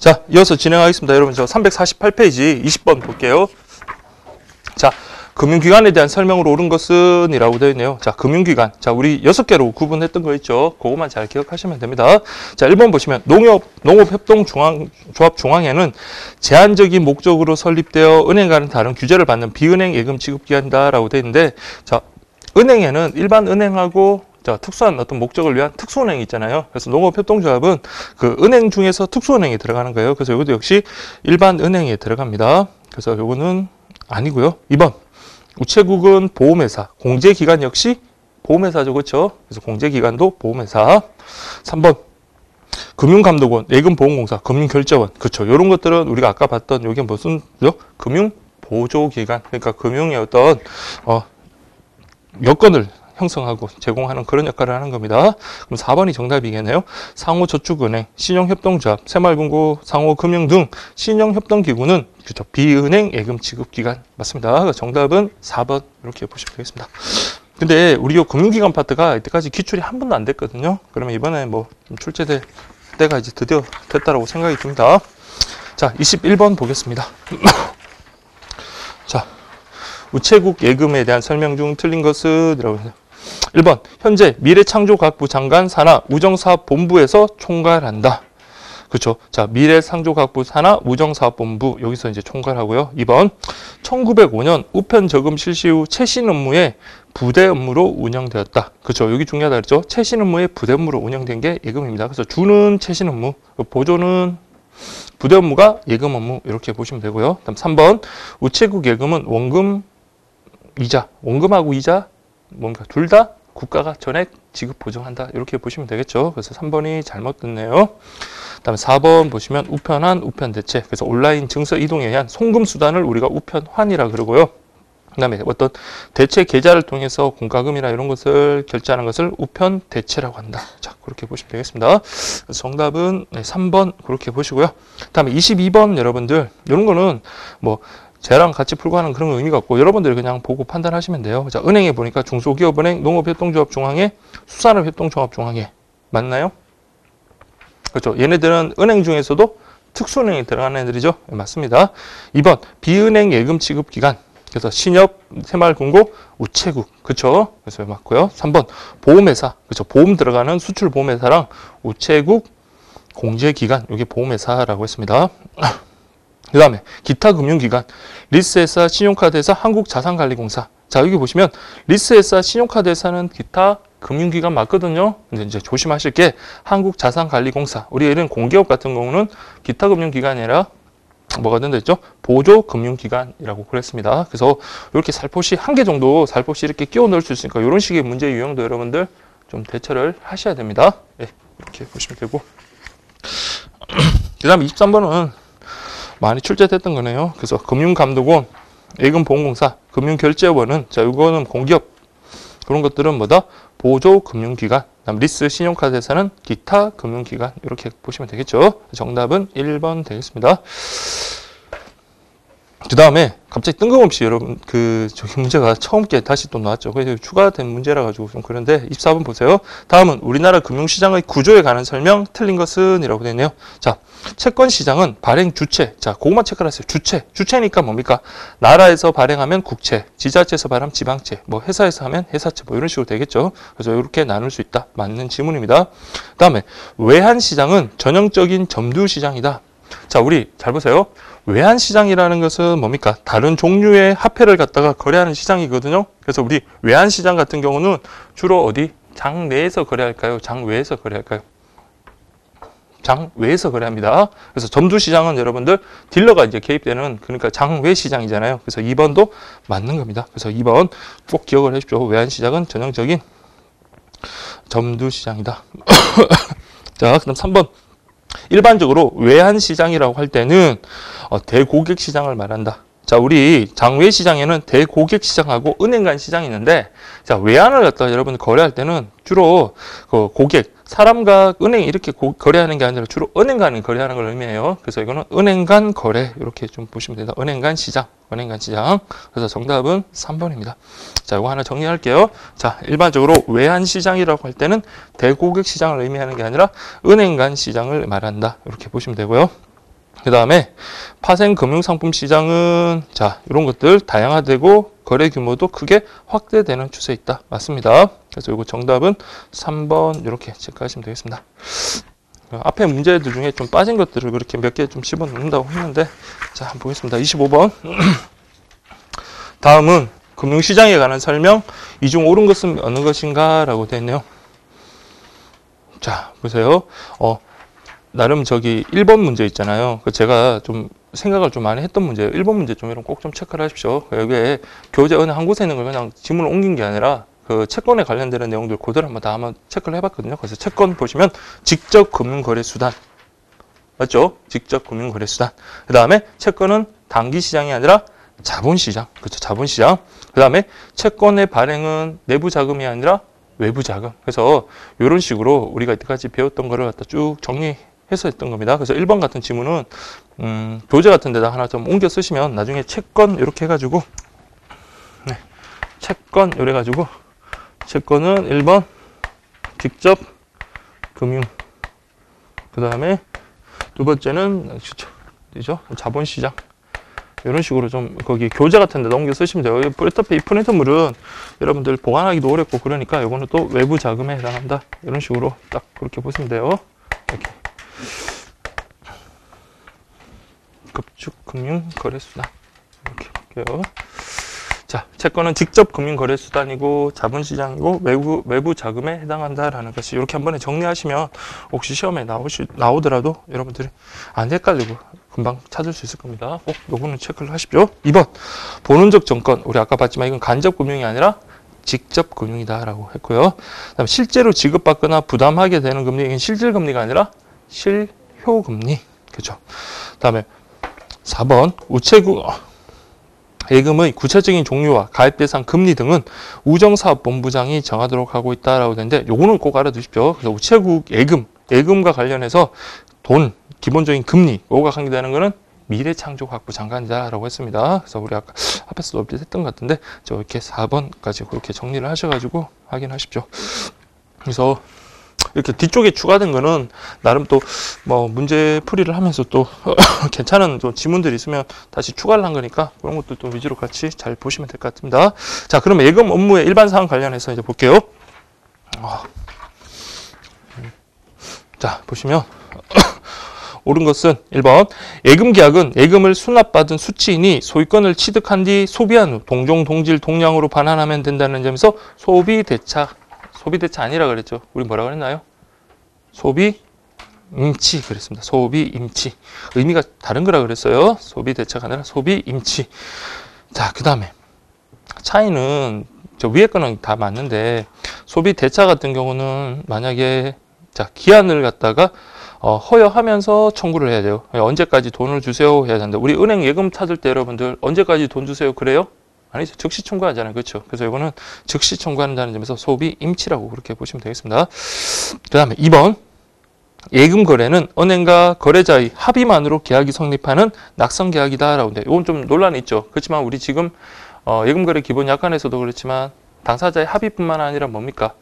자, 이어서 진행하겠습니다. 여러분, 저 348페이지 20번 볼게요. 자, 금융기관에 대한 설명으로 옳은 것은 이라고 되어 있네요. 자, 금융기관. 자, 우리 6개로 구분했던 거 있죠. 그것만 잘 기억하시면 됩니다. 자, 1번 보시면 농업협동조합 중앙회는 제한적인 목적으로 설립되어 은행과는 다른 규제를 받는 비은행 예금 지급기관이다라고 되어 있는데, 자, 은행에는 일반 은행하고 자, 특수한 어떤 목적을 위한 특수은행이 있잖아요. 그래서 농업협동조합은 그 은행 중에서 특수은행에 들어가는 거예요. 그래서 이것도 역시 일반 은행에 들어갑니다. 그래서 요거는 아니고요. 2번. 우체국은 보험회사, 공제기관 역시 보험회사죠. 그렇죠? 그래서 공제기관도 보험회사. 3번. 금융감독원, 예금보험공사, 금융결제원. 그렇죠. 이런 것들은 우리가 아까 봤던 이게 무슨 금융보조기관. 그러니까 금융의 어떤 여건을 형성하고 제공하는 그런 역할을 하는 겁니다. 그럼 4번이 정답이겠네요. 상호저축은행, 신용협동조합, 새마을금고, 상호금융 등 신용협동기구는 그렇죠. 비은행 예금지급기관 맞습니다. 정답은 4번 이렇게 보시면 되겠습니다. 근데 우리 요 금융기관 파트가 이때까지 기출이 한 번도 안 됐거든요. 그러면 이번에 뭐 출제될 때가 이제 드디어 됐다라고 생각이 듭니다. 자, 21번 보겠습니다. 자, 우체국 예금에 대한 설명 중 틀린 것은 이라고 해요. 1번. 현재 미래창조과학부 장관 산하 우정사업본부에서 총괄한다. 그렇죠. 자, 미래창조과학부 산하 우정사업본부 여기서 이제 총괄하고요. 2번. 1905년 우편 저금 실시 후 최신 업무에 부대 업무로 운영되었다. 그렇죠. 여기 중요하다 그랬죠. 최신 업무에 부대 업무로 운영된 게 예금입니다. 그래서 주는 최신 업무, 보조는 부대 업무가 예금 업무 이렇게 보시면 되고요. 다음 3번. 우체국 예금은 원금 이자, 원금하고 이자 뭔가 둘 다 국가가 전액 지급 보증한다. 이렇게 보시면 되겠죠. 그래서 3번이 잘못됐네요. 그다음에 4번 보시면 우편환, 우편대체. 그래서 온라인 증서 이동에 의한 송금 수단을 우리가 우편환이라 그러고요. 그다음에 어떤 대체 계좌를 통해서 공과금이나 이런 것을 결제하는 것을 우편대체라고 한다. 자, 그렇게 보시면 되겠습니다. 그래서 정답은 3번 그렇게 보시고요. 그다음에 22번 여러분들 이런 거는 뭐 쟤랑 같이 풀고 하는 그런 의미가 없고 여러분들이 그냥 보고 판단하시면 돼요. 자, 은행에 보니까 중소기업은행, 농업협동조합중앙회, 수산업협동종합중앙회 맞나요? 그렇죠. 얘네들은 은행 중에서도 특수은행에 들어가는 애들이죠. 네, 맞습니다. 2번 비은행 예금 지급기관. 그래서 신협, 새마을금고, 우체국. 그렇죠. 그래서 맞고요. 3번 보험회사. 그렇죠. 보험 들어가는 수출보험회사랑 우체국, 공제기관. 이게 보험회사라고 했습니다. 그 다음에 기타 금융기관, 리스회사, 신용카드회사, 한국자산관리공사. 자, 여기 보시면 리스회사, 신용카드회사는 기타 금융기관 맞거든요. 근데 이제 조심하실 게 한국자산관리공사. 우리 예를 공기업 같은 경우는 기타 금융기관이 아니라 뭐가 된다 했죠? 보조금융기관이라고 그랬습니다. 그래서 이렇게 살포시 한 개 정도 살포시 이렇게 끼워 넣을 수 있으니까 이런 식의 문제 유형도 여러분들 좀 대처를 하셔야 됩니다. 네, 이렇게 보시면 되고. 그 다음에 23번은 많이 출제됐던 거네요. 그래서 금융감독원, 예금보험공사, 금융결제원은 자 이거는 공기업 그런 것들은 뭐다? 보조금융기관. 그다음 리스 신용카드회사는 기타 금융기관 이렇게 보시면 되겠죠. 정답은 1번 되겠습니다. 그 다음에 갑자기 뜬금없이 여러분 저기 문제가 처음 게 다시 또 나왔죠. 그래서 추가된 문제라 가지고 좀 그런데 24번 보세요. 다음은 우리나라 금융시장의 구조에 관한 설명 틀린 것은 이라고 되어 있네요. 자, 채권시장은 발행 주체. 자, 그것만 체크를 하세요. 주체. 주체니까 뭡니까? 나라에서 발행하면 국채, 지자체에서 발행하면 지방채, 뭐 회사에서 하면 회사채 뭐 이런 식으로 되겠죠. 그래서 이렇게 나눌 수 있다. 맞는 지문입니다. 그 다음에 외환시장은 전형적인 점두시장이다. 자, 우리 잘 보세요. 외환시장이라는 것은 뭡니까? 다른 종류의 화폐를 갖다가 거래하는 시장이거든요. 그래서 우리 외환시장 같은 경우는 주로 어디? 장 내에서 거래할까요? 장 외에서 거래할까요? 장 외에서 거래합니다. 그래서 점주시장은 여러분들 딜러가 이제 개입되는 그러니까 장외 시장이잖아요. 그래서 2번도 맞는 겁니다. 그래서 2번 꼭 기억을 해주십시오. 외환시장은 전형적인 점주시장이다. 자, 그다음 3번. 일반적으로 외환시장이라고 할 때는 대고객시장을 말한다. 자, 우리 장외시장에는 대고객시장하고 은행 간 시장이 있는데 자, 외환을 갖다가 여러분 거래할 때는 주로 그 고객, 사람과 은행 이렇게 거래하는 게 아니라 주로 은행 간을 거래하는 걸 의미해요. 그래서 이거는 은행 간 거래 이렇게 좀 보시면 됩니다. 은행 간 시장, 은행 간 시장. 그래서 정답은 3번입니다. 자, 이거 하나 정리할게요. 자, 일반적으로 외환 시장이라고 할 때는 대고객 시장을 의미하는 게 아니라 은행 간 시장을 말한다. 이렇게 보시면 되고요. 그 다음에 파생 금융상품 시장은 자 이런 것들 다양화되고 거래 규모도 크게 확대되는 추세에 있다. 맞습니다. 그래서 이거 정답은 3번 이렇게 체크하시면 되겠습니다. 앞에 문제들 중에 좀 빠진 것들을 그렇게 몇 개 좀 집어넣는다고 했는데 자 한번 보겠습니다. 25번 다음은 금융시장에 관한 설명 이 중 옳은 것은 어느 것인가 라고 되어 있네요. 자 보세요. 나름 저기 1번 문제 있잖아요. 제가 좀 생각을 좀 많이 했던 문제예요. 1번 문제 좀 이런 꼭 좀 체크를 하십시오. 여기에 교재 어느 한 곳에 있는 걸 그냥 지문을 옮긴 게 아니라 그 채권에 관련되는 내용들 그대로 한번 체크를 해봤거든요. 그래서 채권 보시면 직접 금융거래수단 맞죠? 직접 금융거래수단. 그 다음에 채권은 단기 시장이 아니라 자본시장. 그렇죠? 자본시장. 그 다음에 채권의 발행은 내부 자금이 아니라 외부 자금. 그래서 이런 식으로 우리가 이때까지 배웠던 거를 갖다 쭉 정리해서 했던 겁니다. 그래서 1번 같은 지문은 교재 같은 데다 하나 좀 옮겨 쓰시면 나중에 채권 이렇게 해가지고 네, 채권 이래 가지고 채권은 1번 직접 금융. 그 다음에 두 번째는 그죠? 자본시장. 이런 식으로 좀 거기 교재 같은 데다 옮겨 쓰시면 돼요. 어차피 이 프린트물은 여러분들 보관하기도 어렵고 그러니까 이거는 또 외부 자금에 해당한다. 이런 식으로 딱 그렇게 보시면 돼요. 이렇게. 급축금융거래수단. 이렇게 볼게요. 자, 채권은 직접 금융거래수단이고 자본시장이고 외부 자금에 해당한다라는 것이 이렇게 한 번에 정리하시면 혹시 시험에 나오더라도 여러분들이 안 헷갈리고 금방 찾을 수 있을 겁니다. 꼭 요거는 체크를 하십시오. 2번 본원적 정권 우리 아까 봤지만 이건 간접 금융이 아니라 직접 금융이다라고 했고요. 그다음에 실제로 지급받거나 부담하게 되는 금리 이건 실질금리가 아니라 실효금리. 그렇죠. 그다음에 4번 우체국 예금의 구체적인 종류와 가입 대상 금리 등은 우정사업본부장이 정하도록 하고 있다라고 되는데 요거는 꼭 알아두십시오. 그래서 우체국 예금과 관련해서 돈, 기본적인 금리, 요거가 관계되는 거는 미래창조각부 장관이다라고 했습니다. 그래서 우리 아까 앞에서도 업데이트했던 것 같은데 저 이렇게 4번까지 그렇게 정리를 하셔가지고 확인하십시오. 그래서 이렇게 뒤쪽에 추가된 거는 나름 또 뭐 문제 풀이를 하면서 또 괜찮은 좀 지문들이 있으면 다시 추가를 한 거니까 그런 것도 또 위주로 같이 잘 보시면 될 것 같습니다. 자, 그러면 예금 업무의 일반 사항 관련해서 이제 볼게요. 자, 보시면 옳은 것은 1번 예금 계약은 예금을 수납받은 수취인이 소유권을 취득한 뒤 소비한 후 동종 동질 동량으로 반환하면 된다는 점에서 소비대차 아니라 그랬죠. 우리 뭐라 그랬나요? 소비임치 그랬습니다. 소비임치. 의미가 다른 거라 그랬어요. 소비대차가 아니라 소비임치. 자, 그 다음에 차이는 저 위에 거는 다 맞는데 소비대차 같은 경우는 만약에 자 기한을 갖다가 허여하면서 청구를 해야 돼요. 언제까지 돈을 주세요 해야 되는데 우리 은행 예금 찾을 때 여러분들 언제까지 돈 주세요 그래요? 아니죠. 즉시 청구하잖아요. 그렇죠. 그래서 이거는 즉시 청구한다는 점에서 소비 임치라고 그렇게 보시면 되겠습니다. 그 다음에 2번 예금 거래는 은행과 거래자의 합의만으로 계약이 성립하는 낙선 계약이다라고 하는데 이건 좀 논란이 있죠. 그렇지만 우리 지금 예금 거래 기본 약관에서도 그렇지만 당사자의 합의뿐만 아니라 뭡니까?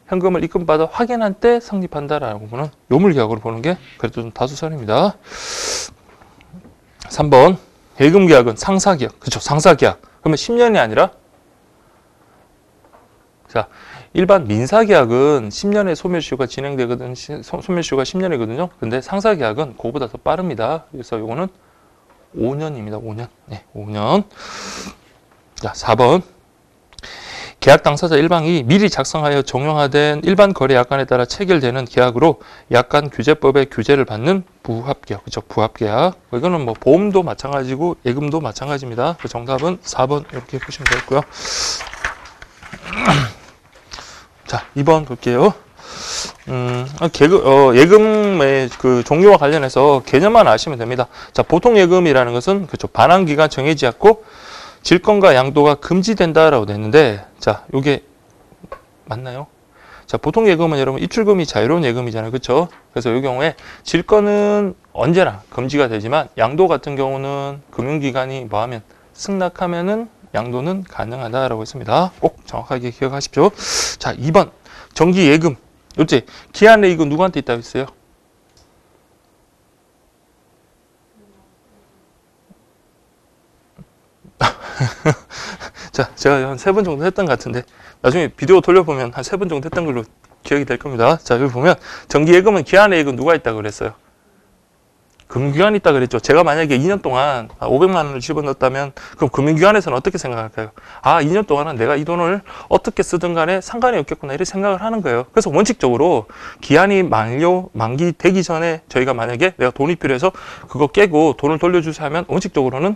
현금을 입금받아 확인한 때 성립한다라고 보는 요물계약으로 보는 게 그래도 좀 다수설입니다. 3번 예금계약은 상사계약. 그렇죠. 상사계약. 그러면 10년이 아니라 자 일반 민사계약은 10년의 소멸시효가 진행되거든. 소멸시효가 10년이거든요. 근데 상사계약은 그거보다 더 빠릅니다. 그래서 이거는 5년입니다. 5년. 네, 5년. 자, 4번. 계약 당사자 일방이 미리 작성하여 종용화된 일반 거래 약관에 따라 체결되는 계약으로 약관 규제법의 규제를 받는 부합계약. 그렇죠? 부합계약. 이거는 뭐 보험도 마찬가지고 예금도 마찬가지입니다. 그 정답은 4번 이렇게 보시면 되겠고요. 자, 2번 볼게요. 예금의 그 종류와 관련해서 개념만 아시면 됩니다. 자, 보통 예금이라는 것은 그렇죠. 반환 기간 정해지 않고 질권과 양도가 금지된다라고 됐는데, 자, 요게 맞나요? 자, 보통 예금은 여러분 입출금이 자유로운 예금이잖아요. 그렇죠? 그래서 이 경우에 질권은 언제나 금지가 되지만 양도 같은 경우는 금융기관이 뭐하면 승낙하면은 양도는 가능하다라고 했습니다. 꼭 정확하게 기억하십시오. 자, 2번 정기 예금. 요새 기한에 이거 누구한테 있다고 했어요? 자, 제가 한 3번 정도 했던 것 같은데 나중에 비디오 돌려보면 한 3번 정도 했던 걸로 기억이 될 겁니다. 자, 여기 보면 정기예금은 기한예금 누가 있다고 그랬어요? 금융기관이 있다 그랬죠. 제가 만약에 2년 동안 500만 원을 집어넣었다면 그럼 금융기관에서는 어떻게 생각할까요? 아, 2년 동안은 내가 이 돈을 어떻게 쓰든 간에 상관이 없겠구나 이렇게 생각을 하는 거예요. 그래서 원칙적으로 기한이 만기되기 전에 저희가 만약에 내가 돈이 필요해서 그거 깨고 돈을 돌려주세요 하면 원칙적으로는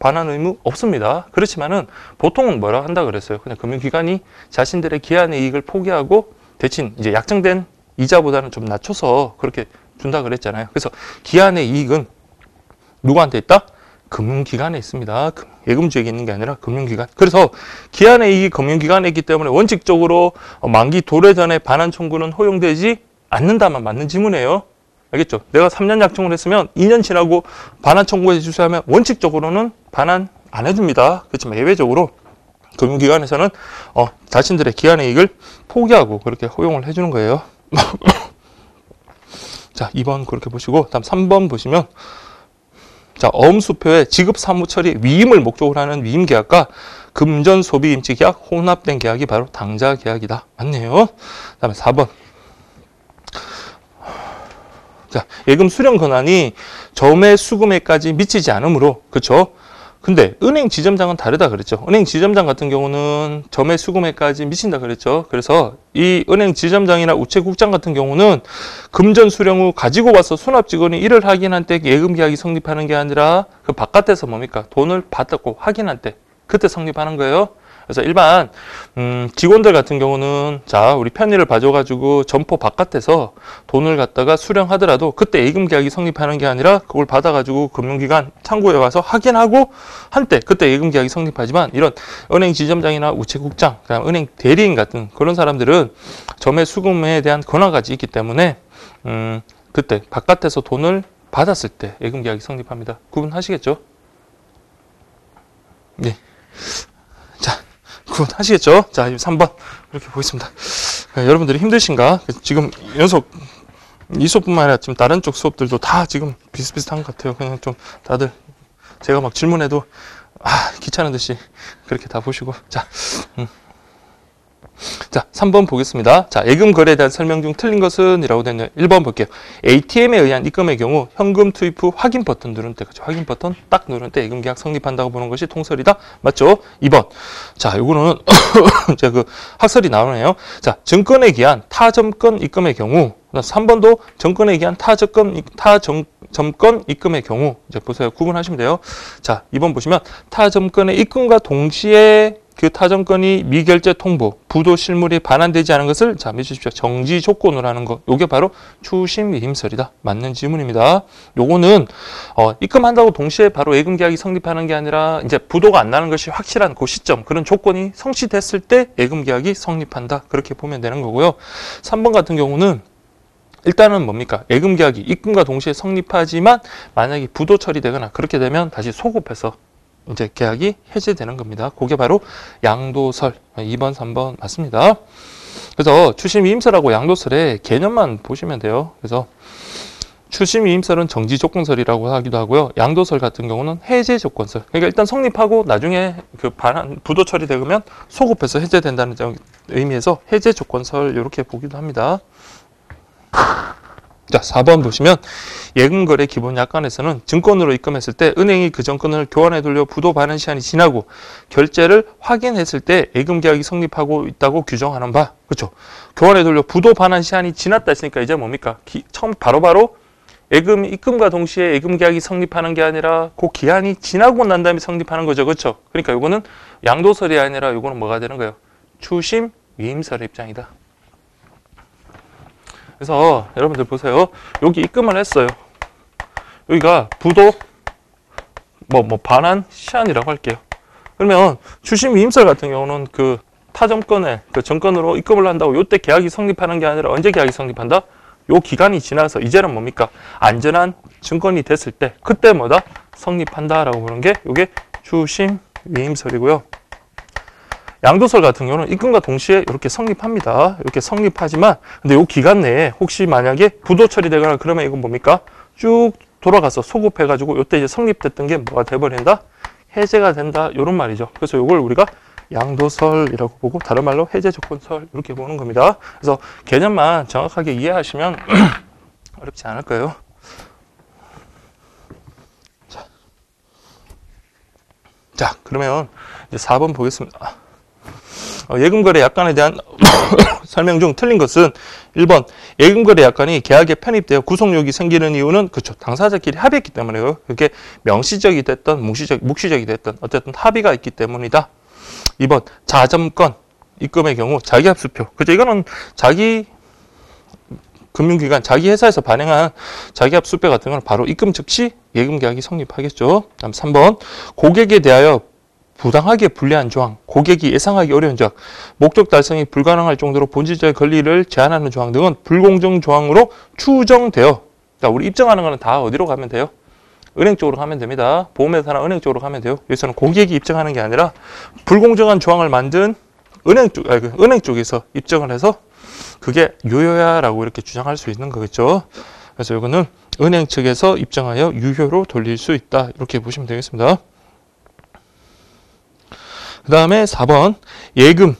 반환 의무 없습니다. 그렇지만은 보통은 뭐라 한다 그랬어요. 그냥 금융기관이 자신들의 기한의 이익을 포기하고 대신 이제 약정된 이자보다는 좀 낮춰서 그렇게 준다 그랬잖아요. 그래서 기한의 이익은 누구한테 있다? 금융기관에 있습니다. 예금주에게 있는 게 아니라 금융기관. 그래서 기한의 이익이 금융기관에 있기 때문에 원칙적으로 만기 도래 전에 반환 청구는 허용되지 않는다만 맞는 지문이에요. 알겠죠? 내가 3년 약정을 했으면 2년 지나고 반환 청구해 주세요 하면 원칙적으로는 반환 안 해줍니다. 그렇지만 예외적으로 금융기관에서는 자신들의 기한의 이익을 포기하고 그렇게 허용을 해주는 거예요. 자, 2번 그렇게 보시고 다음 3번 보시면 자, 어음수표에 지급 사무 처리 위임을 목적으로 하는 위임 계약과 금전 소비 임치 계약 혼합된 계약이 바로 당좌 계약이다. 맞네요. 그다음에 4번. 자, 예금 수령 권한이 점의 수금액까지 미치지 않으므로 그렇죠? 근데 은행 지점장은 다르다 그랬죠. 은행 지점장 같은 경우는 점의 수금액까지 미친다 그랬죠. 그래서 이 은행 지점장이나 우체국장 같은 경우는 금전 수령 후 가지고 와서 수납 직원이 이를 확인한 때 예금 계약이 성립하는 게 아니라 그 바깥에서 뭡니까? 돈을 받았고 확인한 때 그때 성립하는 거예요. 그래서 일반 직원들 같은 경우는 자, 우리 편의를 봐줘가지고 점포 바깥에서 돈을 갖다가 수령하더라도 그때 예금 계약이 성립하는 게 아니라 그걸 받아가지고 금융기관 창구에 와서 확인하고 한때 그때 예금 계약이 성립하지만 이런 은행 지점장이나 우체국장, 그다음 은행 대리인 같은 그런 사람들은 점의 수금에 대한 권한까지 있기 때문에 그때 바깥에서 돈을 받았을 때 예금 계약이 성립합니다. 구분하시겠죠? 네. 자. 구분하시겠죠? 자, 3번 이렇게 보겠습니다. 여러분들이 힘드신가? 지금 연속 이 수업뿐만 아니라 지금 다른 쪽 수업들도 다 지금 비슷비슷한 것 같아요. 그냥 좀 다들 제가 막 질문해도 귀찮은 듯이 그렇게 다 보시고 자, 3번 보겠습니다. 자, 예금 거래에 대한 설명 중 틀린 것은 이라고 되네요. 1번 볼게요. ATM에 의한 입금의 경우 현금 투입 후 확인 버튼 누른 때, 그렇죠? 확인 버튼 딱 누른 때 예금 계약 성립한다고 보는 것이 통설이다. 맞죠? 2번. 자, 요거는 제가 그 학설이 나오네요. 자, 증권에 기한 타점권 입금의 경우 3번도 정권에 기한 타점권 입금의 경우 이제 보세요. 구분하시면 돼요. 자, 2번 보시면 타점권의 입금과 동시에 그 타점권이 미결제 통보, 부도 실물이 반환되지 않은 것을 자, 믿으십시오. 정지 조건으로 하는 거. 요게 바로 추심 위임설이다. 맞는 지문입니다. 요거는 입금한다고 동시에 바로 예금 계약이 성립하는 게 아니라 이제 부도가 안 나는 것이 확실한 그 시점, 그런 조건이 성취됐을 때 예금 계약이 성립한다. 그렇게 보면 되는 거고요. 3번 같은 경우는 일단은 뭡니까? 예금 계약이 입금과 동시에 성립하지만 만약에 부도 처리되거나 그렇게 되면 다시 소급해서 이제 계약이 해제되는 겁니다. 그게 바로 양도설 2번, 3번 맞습니다. 그래서 추심위임설하고 양도설의 개념만 보시면 돼요. 그래서 추심위임설은 정지조건설이라고 하기도 하고요. 양도설 같은 경우는 해제조건설. 그러니까 일단 성립하고 나중에 그 부도 처리되면 소급해서 해제된다는 의미에서 해제조건설 이렇게 보기도 합니다. 자, 4번 보시면 예금거래 기본 약관에서는 증권으로 입금했을 때 은행이 그 증권을 교환해 돌려 부도 반환 시한이 지나고 결제를 확인했을 때 예금 계약이 성립하고 있다고 규정하는 바. 그렇죠? 교환해 돌려 부도 반환 시한이 지났다 했으니까 이제 뭡니까? 처음 바로바로 예금 입금과 동시에 예금 계약이 성립하는 게 아니라 그 기한이 지나고 난 다음에 성립하는 거죠. 그렇죠? 그러니까 이거는 양도설이 아니라 이거는 뭐가 되는 거예요? 추심 위임설의 입장이다. 그래서 여러분들 보세요. 여기 입금을 했어요. 여기가 부도 반환 시한이라고 할게요. 그러면 추심 위임설 같은 경우는 그 타점권에 그 정권으로 입금을 한다고 요때 계약이 성립하는 게 아니라 언제 계약이 성립한다? 요 기간이 지나서 이제는 뭡니까? 안전한 증권이 됐을 때 그때 뭐다? 성립한다라고 보는 게 요게 추심 위임설이고요. 양도설 같은 경우는 입금과 동시에 이렇게 성립합니다. 이렇게 성립하지만 근데 이 기간 내에 혹시 만약에 부도 처리되거나 그러면 이건 뭡니까? 쭉 돌아가서 소급해가지고 이때 이제 성립됐던 게 뭐가 돼버린다? 해제가 된다. 이런 말이죠. 그래서 이걸 우리가 양도설이라고 보고 다른 말로 해제 조건설 이렇게 보는 겁니다. 그래서 개념만 정확하게 이해하시면 어렵지 않을 거예요. 자, 그러면 이제 4번 보겠습니다. 예금거래 약관에 대한 설명 중 틀린 것은 1번 예금거래 약관이 계약에 편입되어 구속력이 생기는 이유는 그렇죠. 당사자끼리 합의했기 때문에요. 그게 명시적이 됐던 묵시적이 됐던 어쨌든 합의가 있기 때문이다. 2번 자점권 입금의 경우 자기합수표. 그렇죠. 이거는 자기 금융기관, 자기 회사에서 발행한 자기합수표 같은 건 바로 입금 즉시 예금계약이 성립하겠죠. 다음 3번 고객에 대하여 부당하게 불리한 조항, 고객이 예상하기 어려운 조항, 목적 달성이 불가능할 정도로 본질적 권리를 제한하는 조항 등은 불공정 조항으로 추정되어. 자, 우리 입증하는 거는 다 어디로 가면 돼요? 은행 쪽으로 가면 됩니다. 보험회사나 은행 쪽으로 가면 돼요. 여기서는 고객이 입증하는 게 아니라 불공정한 조항을 만든 은행 쪽에서 입증을 해서 그게 유효야라고 이렇게 주장할 수 있는 거겠죠. 그래서 이거는 은행 측에서 입증하여 유효로 돌릴 수 있다. 이렇게 보시면 되겠습니다. 그 다음에 4번 예금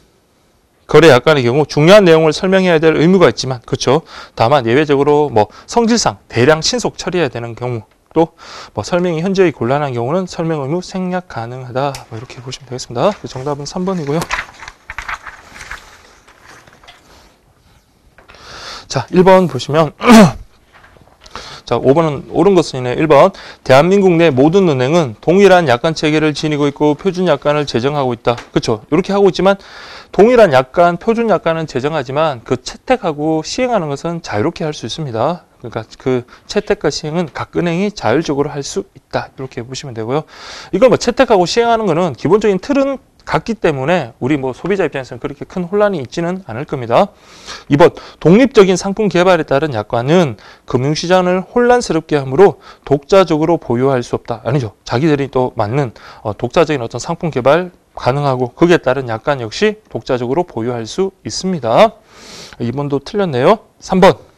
거래 약관의 경우 중요한 내용을 설명해야 될 의무가 있지만 그렇죠. 다만 예외적으로 뭐 성질상 대량 신속 처리해야 되는 경우 또 뭐 설명이 현저히 곤란한 경우는 설명 의무 생략 가능하다. 뭐 이렇게 보시면 되겠습니다. 정답은 3번이고요. 자, 1번 보시면 자, 5번은 옳은 것이네. 1번 대한민국 내 모든 은행은 동일한 약관 체계를 지니고 있고 표준 약관을 제정하고 있다. 그렇죠. 이렇게 하고 있지만 동일한 약관, 표준 약관은 제정하지만 그 채택하고 시행하는 것은 자유롭게 할 수 있습니다. 그러니까 그 채택과 시행은 각 은행이 자율적으로 할 수 있다. 이렇게 보시면 되고요. 이걸 뭐 채택하고 시행하는 거는 기본적인 틀은 같기 때문에 우리 뭐 소비자 입장에서는 그렇게 큰 혼란이 있지는 않을 겁니다. 2번 독립적인 상품 개발에 따른 약관은 금융시장을 혼란스럽게 하므로 독자적으로 보유할 수 없다. 아니죠. 자기들이 또 맞는 독자적인 어떤 상품 개발 가능하고 거기에 따른 약관 역시 독자적으로 보유할 수 있습니다. 2번도 틀렸네요. 3번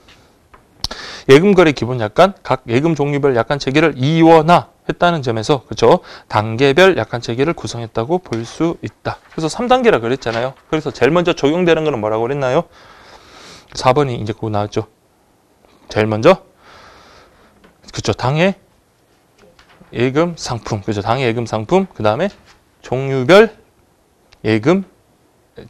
예금거래 기본 약관, 각 예금 종류별 약관 체계를 이원화했다는 점에서 그렇죠. 단계별 약관 체계를 구성했다고 볼 수 있다. 그래서 3단계라 그랬잖아요. 그래서 제일 먼저 적용되는 거는 뭐라고 그랬나요? 4번이 이제 그거 나왔죠. 제일 먼저 그렇죠. 당해 예금 상품. 그렇죠. 당해 예금 상품. 그다음에 종류별 예금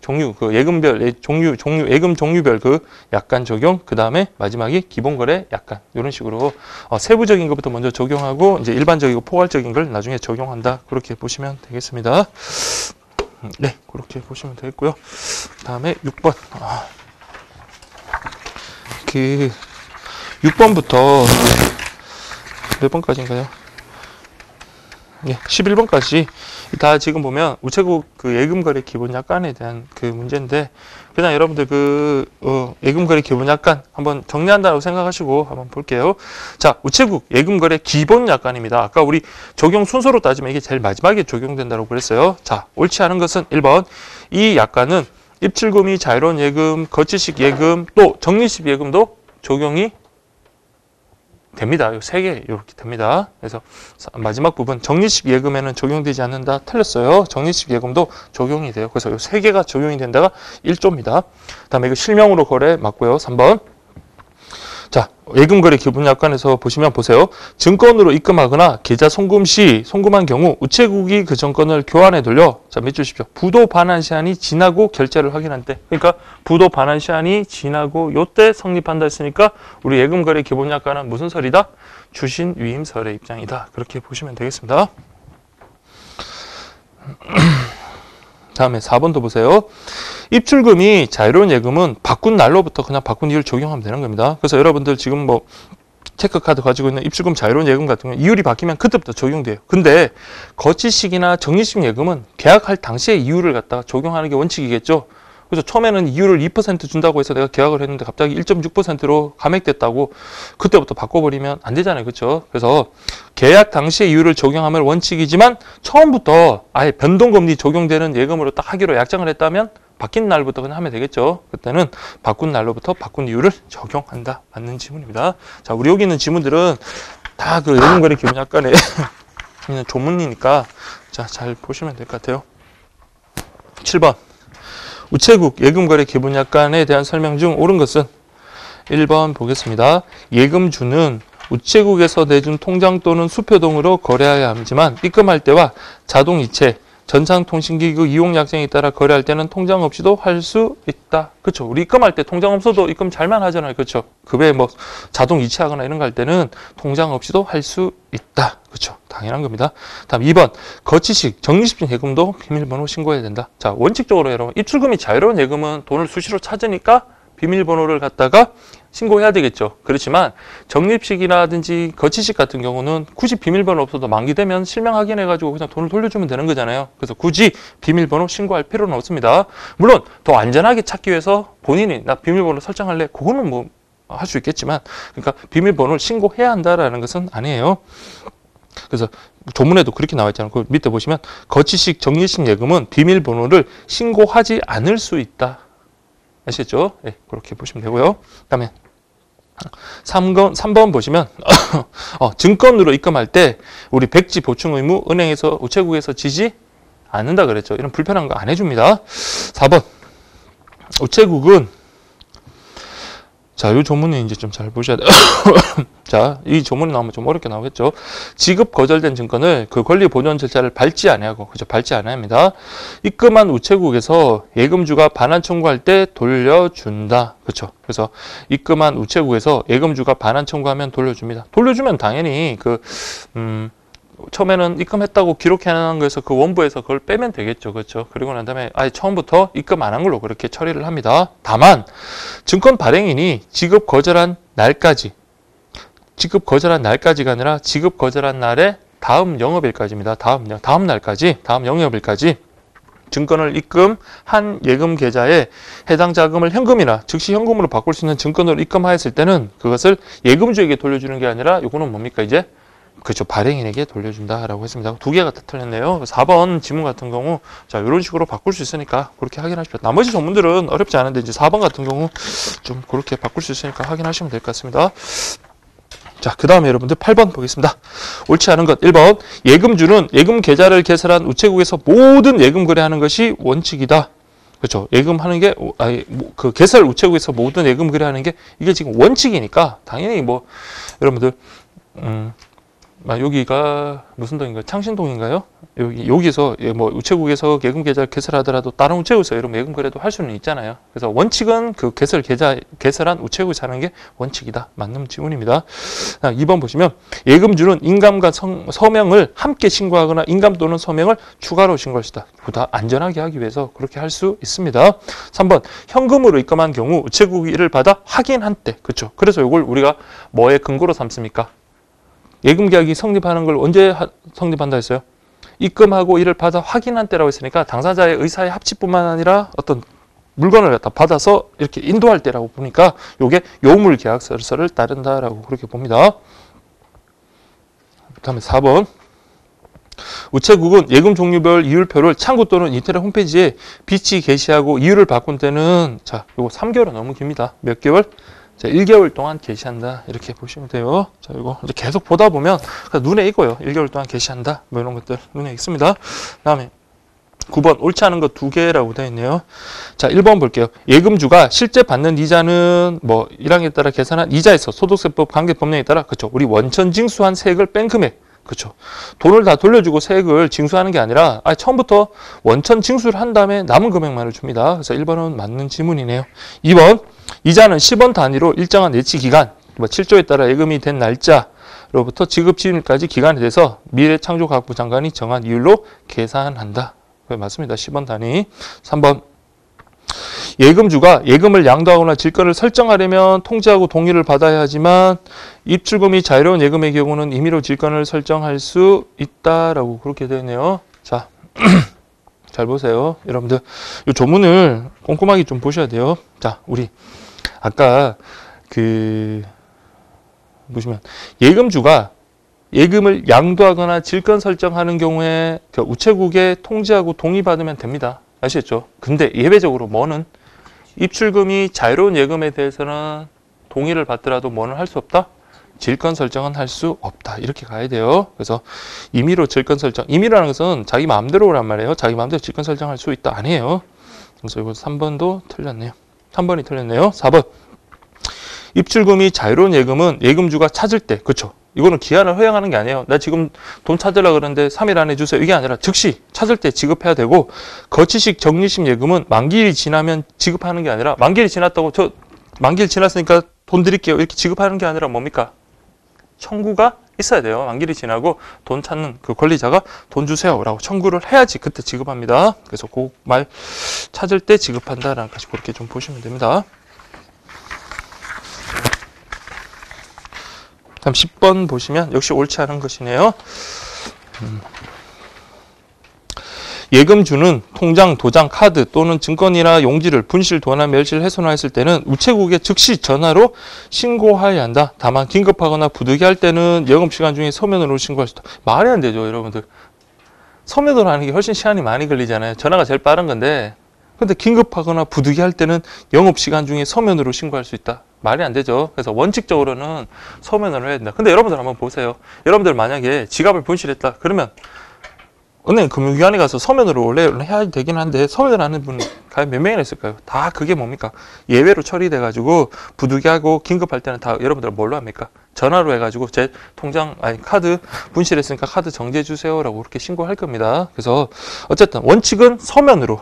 종류 그 예금별 종류 예금 종류별 그 약관 적용 그다음에 마지막이 기본거래 약관 이런 식으로 세부적인 것부터 먼저 적용하고 이제 일반적이고 포괄적인 걸 나중에 적용한다. 그렇게 보시면 되겠습니다. 네, 그렇게 보시면 되겠고요. 그다음에 6번 그 6번부터 몇 번까지인가요? 예, 11번까지 다 지금 보면 우체국 그 예금거래 기본 약관에 대한 그 문제인데 그냥 여러분들 그 예금거래 기본 약관 한번 정리한다고 생각하시고 한번 볼게요. 자, 우체국 예금거래 기본 약관입니다. 아까 우리 적용 순서로 따지면 이게 제일 마지막에 적용된다고 그랬어요. 자, 옳지 않은 것은 1번 이 약관은 입출금이 자유로운 예금, 거치식 예금, 또 적립식 예금도 적용이 됩니다. 이 세 개 이렇게 됩니다. 그래서 마지막 부분 적립식 예금에는 적용되지 않는다. 틀렸어요. 적립식 예금도 적용이 돼요. 그래서 이 세 개가 적용이 된다가 1조입니다. 그다음에 이거 실명으로 거래 맞고요. 3번. 자, 예금거래 기본약관에서 보시면 보세요. 증권으로 입금하거나 계좌 송금 시 송금한 경우 우체국이 그 정권을 교환해 돌려 자, 몇 주십시오. 부도 반환 시한이 지나고 결제를 확인한 때. 그러니까 부도 반환 시한이 지나고 요때 성립한다 했으니까 우리 예금거래 기본약관은 무슨 설이다? 주신 위임설의 입장이다. 그렇게 보시면 되겠습니다. 다음에 4번도 보세요. 입출금이 자유로운 예금은 바꾼 날로부터 그냥 바꾼 이율 적용하면 되는 겁니다. 그래서 여러분들 지금 뭐 체크카드 가지고 있는 입출금 자유로운 예금 같은 경우 이율이 바뀌면 그때부터 적용돼요. 근데 거치식이나 적립식 예금은 계약할 당시에 이율을 갖다가 적용하는 게 원칙이겠죠. 그래서 처음에는 이율을 2% 준다고 해서 내가 계약을 했는데 갑자기 1.6%로 감액됐다고 그때부터 바꿔버리면 안 되잖아요. 그렇죠? 그래서 계약 당시에 이율을 적용하면 원칙이지만 처음부터 아예 변동금리 적용되는 예금으로 딱 하기로 약정을 했다면 바뀐 날부터 그냥 하면 되겠죠. 그때는 바꾼 날로부터 바꾼 이율을 적용한다. 맞는 지문입니다. 자, 우리 여기 있는 지문들은 다 그 예금거래 기본약관에 있는 조문이니까 자, 잘 보시면 될 것 같아요. 7번. 우체국 예금거래 기본약관에 대한 설명 중 옳은 것은 1번 보겠습니다. 예금주는 우체국에서 내준 통장 또는 수표동으로 거래해야 하지만 입금할 때와 자동이체, 전산통신기구 이용 약정에 따라 거래할 때는 통장 없이도 할 수 있다. 그렇죠? 우리 입금할 때 통장 없어도 입금 잘만 하잖아요. 그렇죠? 그 외에 뭐 자동 이체하거나 이런 거 할 때는 통장 없이도 할 수 있다. 그렇죠? 당연한 겁니다. 다음 2번. 거치식, 적립식 예금도 비밀번호 신고해야 된다. 자, 원칙적으로 여러분 입출금이 자유로운 예금은 돈을 수시로 찾으니까 비밀번호를 갖다가 신고해야 되겠죠. 그렇지만 적립식이라든지 거치식 같은 경우는 굳이 비밀번호 없어도 만기되면 실명 확인해가지고 그냥 돈을 돌려주면 되는 거잖아요. 그래서 굳이 비밀번호 신고할 필요는 없습니다. 물론 더 안전하게 찾기 위해서 본인이 나 비밀번호 설정할래? 그거는 뭐 할 수 있겠지만 그러니까 비밀번호를 신고해야 한다라는 것은 아니에요. 그래서 조문에도 그렇게 나와 있잖아요. 그 밑에 보시면 거치식, 적립식 예금은 비밀번호를 신고하지 않을 수 있다. 아시겠죠? 네, 그렇게 보시면 되고요. 그다음에 3번 보시면 증권으로 입금할 때 우리 백지 보충 의무 은행에서 우체국에서 지지 않는다 그랬죠. 이런 불편한 거 안 해줍니다. 4번 우체국은 자, 이 조문이 이제 좀 잘 보셔야 돼요. 자, 이 조문이 나오면 좀 어렵게 나오겠죠. 지급 거절된 증권을 그 권리 보존 절차를 밟지 않아야하고, 그죠? 밟지 않아야 합니다. 입금한 우체국에서 예금주가 반환 청구할 때 돌려준다. 그렇죠? 그래서 입금한 우체국에서 예금주가 반환 청구하면 돌려줍니다. 돌려주면 당연히 처음에는 입금했다고 기록해놓은 거에서 그 원부에서 그걸 빼면 되겠죠. 그렇죠? 그리고 난 다음에 아예 처음부터 입금 안 한 걸로 그렇게 처리를 합니다. 다만 증권 발행인이 지급 거절한 날까지가 아니라 지급 거절한 날의 다음 영업일까지입니다. 다음 날까지, 다음 영업일까지 증권을 입금한 예금 계좌에 해당 자금을 현금이나 즉시 현금으로 바꿀 수 있는 증권으로 입금하였을 때는 그것을 예금주에게 돌려주는 게 아니라 이거는 뭡니까 이제? 그렇죠. 발행인에게 돌려준다라고 했습니다. 두 개가 다 틀렸네요. 4번 지문 같은 경우 자 이런 식으로 바꿀 수 있으니까 그렇게 확인하십시오. 나머지 조문들은 어렵지 않은데 이제 4번 같은 경우 좀 그렇게 바꿀 수 있으니까 확인하시면 될 것 같습니다. 자, 그 다음에 여러분들 8번 보겠습니다. 옳지 않은 것 1번 예금주는 예금 계좌를 개설한 우체국에서 모든 예금 거래하는 것이 원칙이다. 그렇죠. 예금하는 게 그 개설 우체국에서 모든 예금 거래하는 게 이게 지금 원칙이니까 당연히 뭐 여러분들 여기가 무슨 동인가요? 창신동인가요? 여기서 뭐 우체국에서 예금 계좌를 개설하더라도 다른 우체국에서 이런 예금 거래도 할 수는 있잖아요. 그래서 원칙은 그 개설한 우체국에서 하는 게 원칙이다. 맞는 지문입니다. 2번 보시면 예금주는 인감과 서명을 함께 신고하거나 인감 또는 서명을 추가로 신고할 수 있다. 보다 안전하게 하기 위해서 그렇게 할 수 있습니다. 3번 현금으로 입금한 경우 우체국이 이를 받아 확인한 때. 그렇죠. 그래서 이걸 우리가 뭐의 근거로 삼습니까? 예금 계약이 성립하는 걸 언제 성립한다 했어요? 입금하고 이를 받아 확인한 때라고 했으니까 당사자의 의사의 합치뿐만 아니라 어떤 물건을 갖다 받아서 이렇게 인도할 때라고 보니까 이게 요물 계약서를 따른다라고 그렇게 봅니다. 그다음에 4번 우체국은 예금 종류별 이율표를 창구 또는 인터넷 홈페이지에 비치 게시하고 이율을 바꾼 때는 자, 요거 3개월은 너무 깁니다. 몇 개월? 자, 1개월 동안 게시한다. 이렇게 보시면 돼요. 자, 이거 이제 계속 보다 보면 눈에 익어요. 1개월 동안 게시한다. 뭐 이런 것들 눈에 익습니다. 다음에 9번 옳지 않은 거 2개라고 되어 있네요. 자, 1번 볼게요. 예금주가 실제 받는 이자는 뭐 1항에 따라 계산한 이자에서 소득세법 관계 법령에 따라 그렇죠. 우리 원천 징수한 세액을 뺀 금액. 그렇죠. 돈을 다 돌려주고 세액을 징수하는 게 아니라 처음부터 원천 징수를 한 다음에 남은 금액만을 줍니다. 그래서 1번은 맞는 지문이네요. 2번 이자는 10원 단위로 일정한 예치 기간, 7조에 따라 예금이 된 날짜로부터 지급 지급일까지 기간에 대해서 미래창조과학부 장관이 정한 이율로 계산한다. 맞습니다. 10원 단위. 3번 예금주가 예금을 양도하거나 질권을 설정하려면 통지하고 동의를 받아야 하지만 입출금이 자유로운 예금의 경우는 임의로 질권을 설정할 수 있다라고 그렇게 되어 있네요. 자, 잘 보세요. 여러분들 이 조문을 꼼꼼하게 좀 보셔야 돼요. 자, 우리 아까 보시면 예금주가 예금을 양도하거나 질권 설정하는 경우에 우체국에 통지하고 동의받으면 됩니다. 아시겠죠? 근데 예외적으로 뭐는 입출금이 자유로운 예금에 대해서는 동의를 받더라도 뭐는 할 수 없다? 질권 설정은 할 수 없다. 이렇게 가야 돼요. 그래서 임의로 질권 설정. 임의라는 것은 자기 마음대로란 말이에요. 자기 마음대로 질권 설정할 수 있다. 아니에요. 그래서 이거 3번도 틀렸네요. 3번이 틀렸네요. 4번. 입출금이 자유로운 예금은 예금주가 찾을 때, 그렇죠? 이거는 기한을 허용하는 게 아니에요. 나 지금 돈 찾으려고 그러는데 3일 안에 주세요. 이게 아니라 즉시 찾을 때 지급해야 되고, 거치식 적립식 예금은 만기일이 지나면 지급하는 게 아니라, 만기일이 지났다고 저 만기일 지났으니까 돈 드릴게요. 이렇게 지급하는 게 아니라 뭡니까? 청구가 있어야 돼요. 만기일이 지나고 돈 찾는 그 권리자가 돈 주세요 라고 청구를 해야지 그때 지급합니다. 그래서 그 말 찾을 때 지급한다라는 것까지 그렇게 좀 보시면 됩니다. 다음 10번 보시면 역시 옳지 않은 것이네요. 예금주는 통장, 도장, 카드 또는 증권이나 용지를 분실, 도난, 멸실, 훼손하였을 때는 우체국에 즉시 전화로 신고해야 한다. 다만 긴급하거나 부득이할 때는 영업시간 중에 서면으로 신고할 수 있다. 말이 안 되죠, 여러분들. 서면으로 하는 게 훨씬 시간이 많이 걸리잖아요. 전화가 제일 빠른 건데, 근데 긴급하거나 부득이할 때는 영업시간 중에 서면으로 신고할 수 있다. 말이 안 되죠. 그래서 원칙적으로는 서면으로 해야 된다. 근데 여러분들 한번 보세요. 여러분들 만약에 지갑을 분실했다. 그러면 은행 금융기관에 가서 서면으로 원래 해야 되긴 한데 서면을 하는 분 과연 몇 명이나 있을까요? 다 그게 뭡니까? 예외로 처리돼 가지고 부득이하고 긴급할 때는 다 여러분들 뭘로 합니까? 전화로 해가지고 제 통장 카드 분실했으니까 카드 정지해 주세요라고 그렇게 신고할 겁니다. 그래서 어쨌든 원칙은 서면으로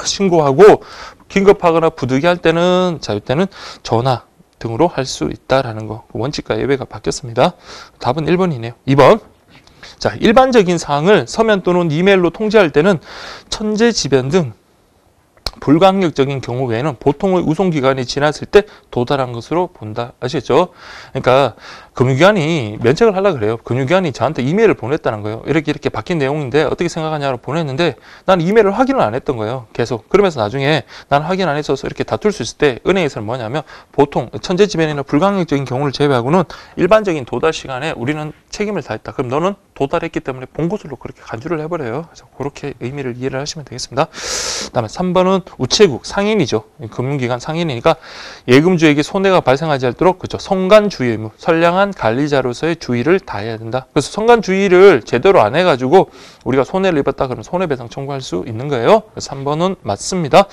신고하고 긴급하거나 부득이할 때는 자유 때는 전화 등으로 할 수 있다라는 거. 원칙과 예외가 바뀌었습니다. 답은 1번이네요. 2번. 자, 일반적인 사항을 서면 또는 이메일로 통지할 때는 천재지변 등 불가항력적인 경우 외에는 보통의 우송기간이 지났을 때 도달한 것으로 본다. 아시겠죠? 그러니까 금융기관이 면책을 하려고 그래요. 금융기관이 저한테 이메일을 보냈다는 거예요. 이렇게 바뀐 내용인데 어떻게 생각하냐고 보냈는데 난 이메일을 확인을 안 했던 거예요. 계속. 그러면서 나중에 난 확인 안 했어서 이렇게 다툴 수 있을 때 은행에서는 뭐냐면 보통 천재지변이나 불가항력적인 경우를 제외하고는 일반적인 도달 시간에 우리는 책임을 다했다. 그럼 너는 도달했기 때문에 본 것으로 그렇게 간주를 해버려요. 그래서 그렇게 의미를 이해를 하시면 되겠습니다. 그다음에 3번은 우체국 상인이죠. 금융기관 상인이니까 예금주에게 손해가 발생하지 않도록 그죠. 성간주의 의무, 선량한 관리자로서의 주의를 다해야 된다. 그래서 성간주의를 제대로 안 해가지고 우리가 손해를 입었다 그러면 손해배상 청구할 수 있는 거예요. 그래서 3번은 맞습니다.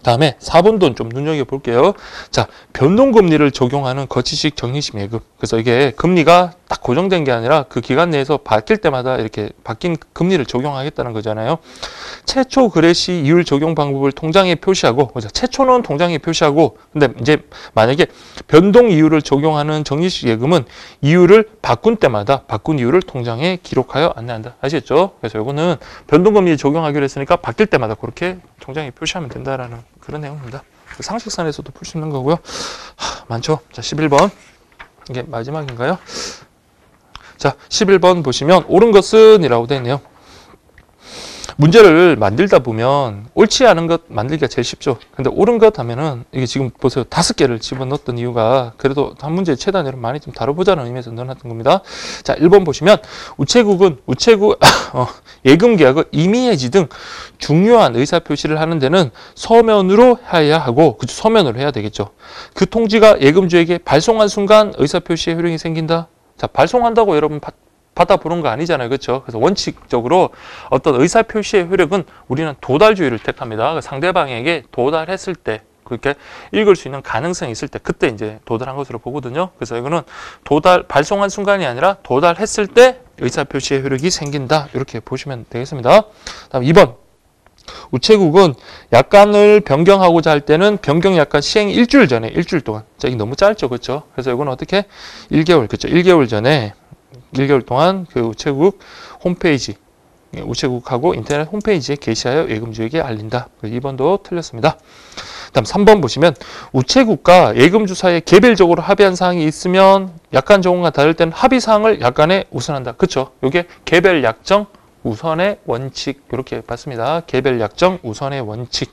다음에 4번도 좀 눈여겨볼게요. 자, 변동금리를 적용하는 거치식 적립식 예금. 그래서 이게 금리가 딱 고정된 게 아니라 그 기간 내에서 바뀔 때마다 이렇게 바뀐 금리를 적용하겠다는 거잖아요. 최초 거래 시 이율 적용 방법을 통장에 표시하고, 그죠? 최초는 통장에 표시하고, 근데 이제 만약에 변동 이율을 적용하는 적립식 예금은 이율을 바꾼 때마다 바꾼 이율을 통장에 기록하여 안내한다. 아시겠죠? 그래서 이거는 변동금리 적용하기로 했으니까 바뀔 때마다 그렇게 통장에 표시하면 된다라는 그런 내용입니다. 상식선에서도 풀 수 있는 거고요. 많죠? 자, 11번. 이게 마지막인가요? 자, 11번 보시면 옳은 것은 이라고 되어 있네요. 문제를 만들다 보면 옳지 않은 것 만들기가 제일 쉽죠. 근데 옳은 것 하면은 이게 지금 보세요. 5개를 집어넣었던 이유가 그래도 한 문제 최단위로 많이 좀 다뤄보자는 의미에서 넣어놨던 겁니다. 자, 1번 보시면 우체국 예금 계약의 임의 해지 등 중요한 의사 표시를 하는 데는 서면으로 해야 하고, 그쵸, 서면으로 해야 되겠죠. 그 통지가 예금주에게 발송한 순간 의사 표시의 효력이 생긴다. 자, 발송한다고 여러분 받아보는 거 아니잖아요. 그렇죠? 그래서 원칙적으로 어떤 의사표시의 효력은 우리는 도달주의를 택합니다. 상대방에게 도달했을 때, 그렇게 읽을 수 있는 가능성이 있을 때, 그때 이제 도달한 것으로 보거든요. 그래서 이거는 발송한 순간이 아니라 도달했을 때 의사표시의 효력이 생긴다. 이렇게 보시면 되겠습니다. 다음 2번. 우체국은 약관을 변경하고자 할 때는 변경 약관 시행 일주일 전에, 일주일 동안. 자, 이게 너무 짧죠. 그렇죠? 그래서 이건 어떻게? 1개월, 그렇죠? 1개월 전에 1개월 동안 그 우체국 홈페이지, 우체국하고 인터넷 홈페이지에 게시하여 예금주에게 알린다. 2번도 틀렸습니다. 다음 3번 보시면 우체국과 예금주 사이에 개별적으로 합의한 사항이 있으면 약관 조건과 다를 때는 합의 사항을 약관에 우선한다. 그렇죠? 이게 개별 약정 우선의 원칙 이렇게 봤습니다. 개별 약정 우선의 원칙.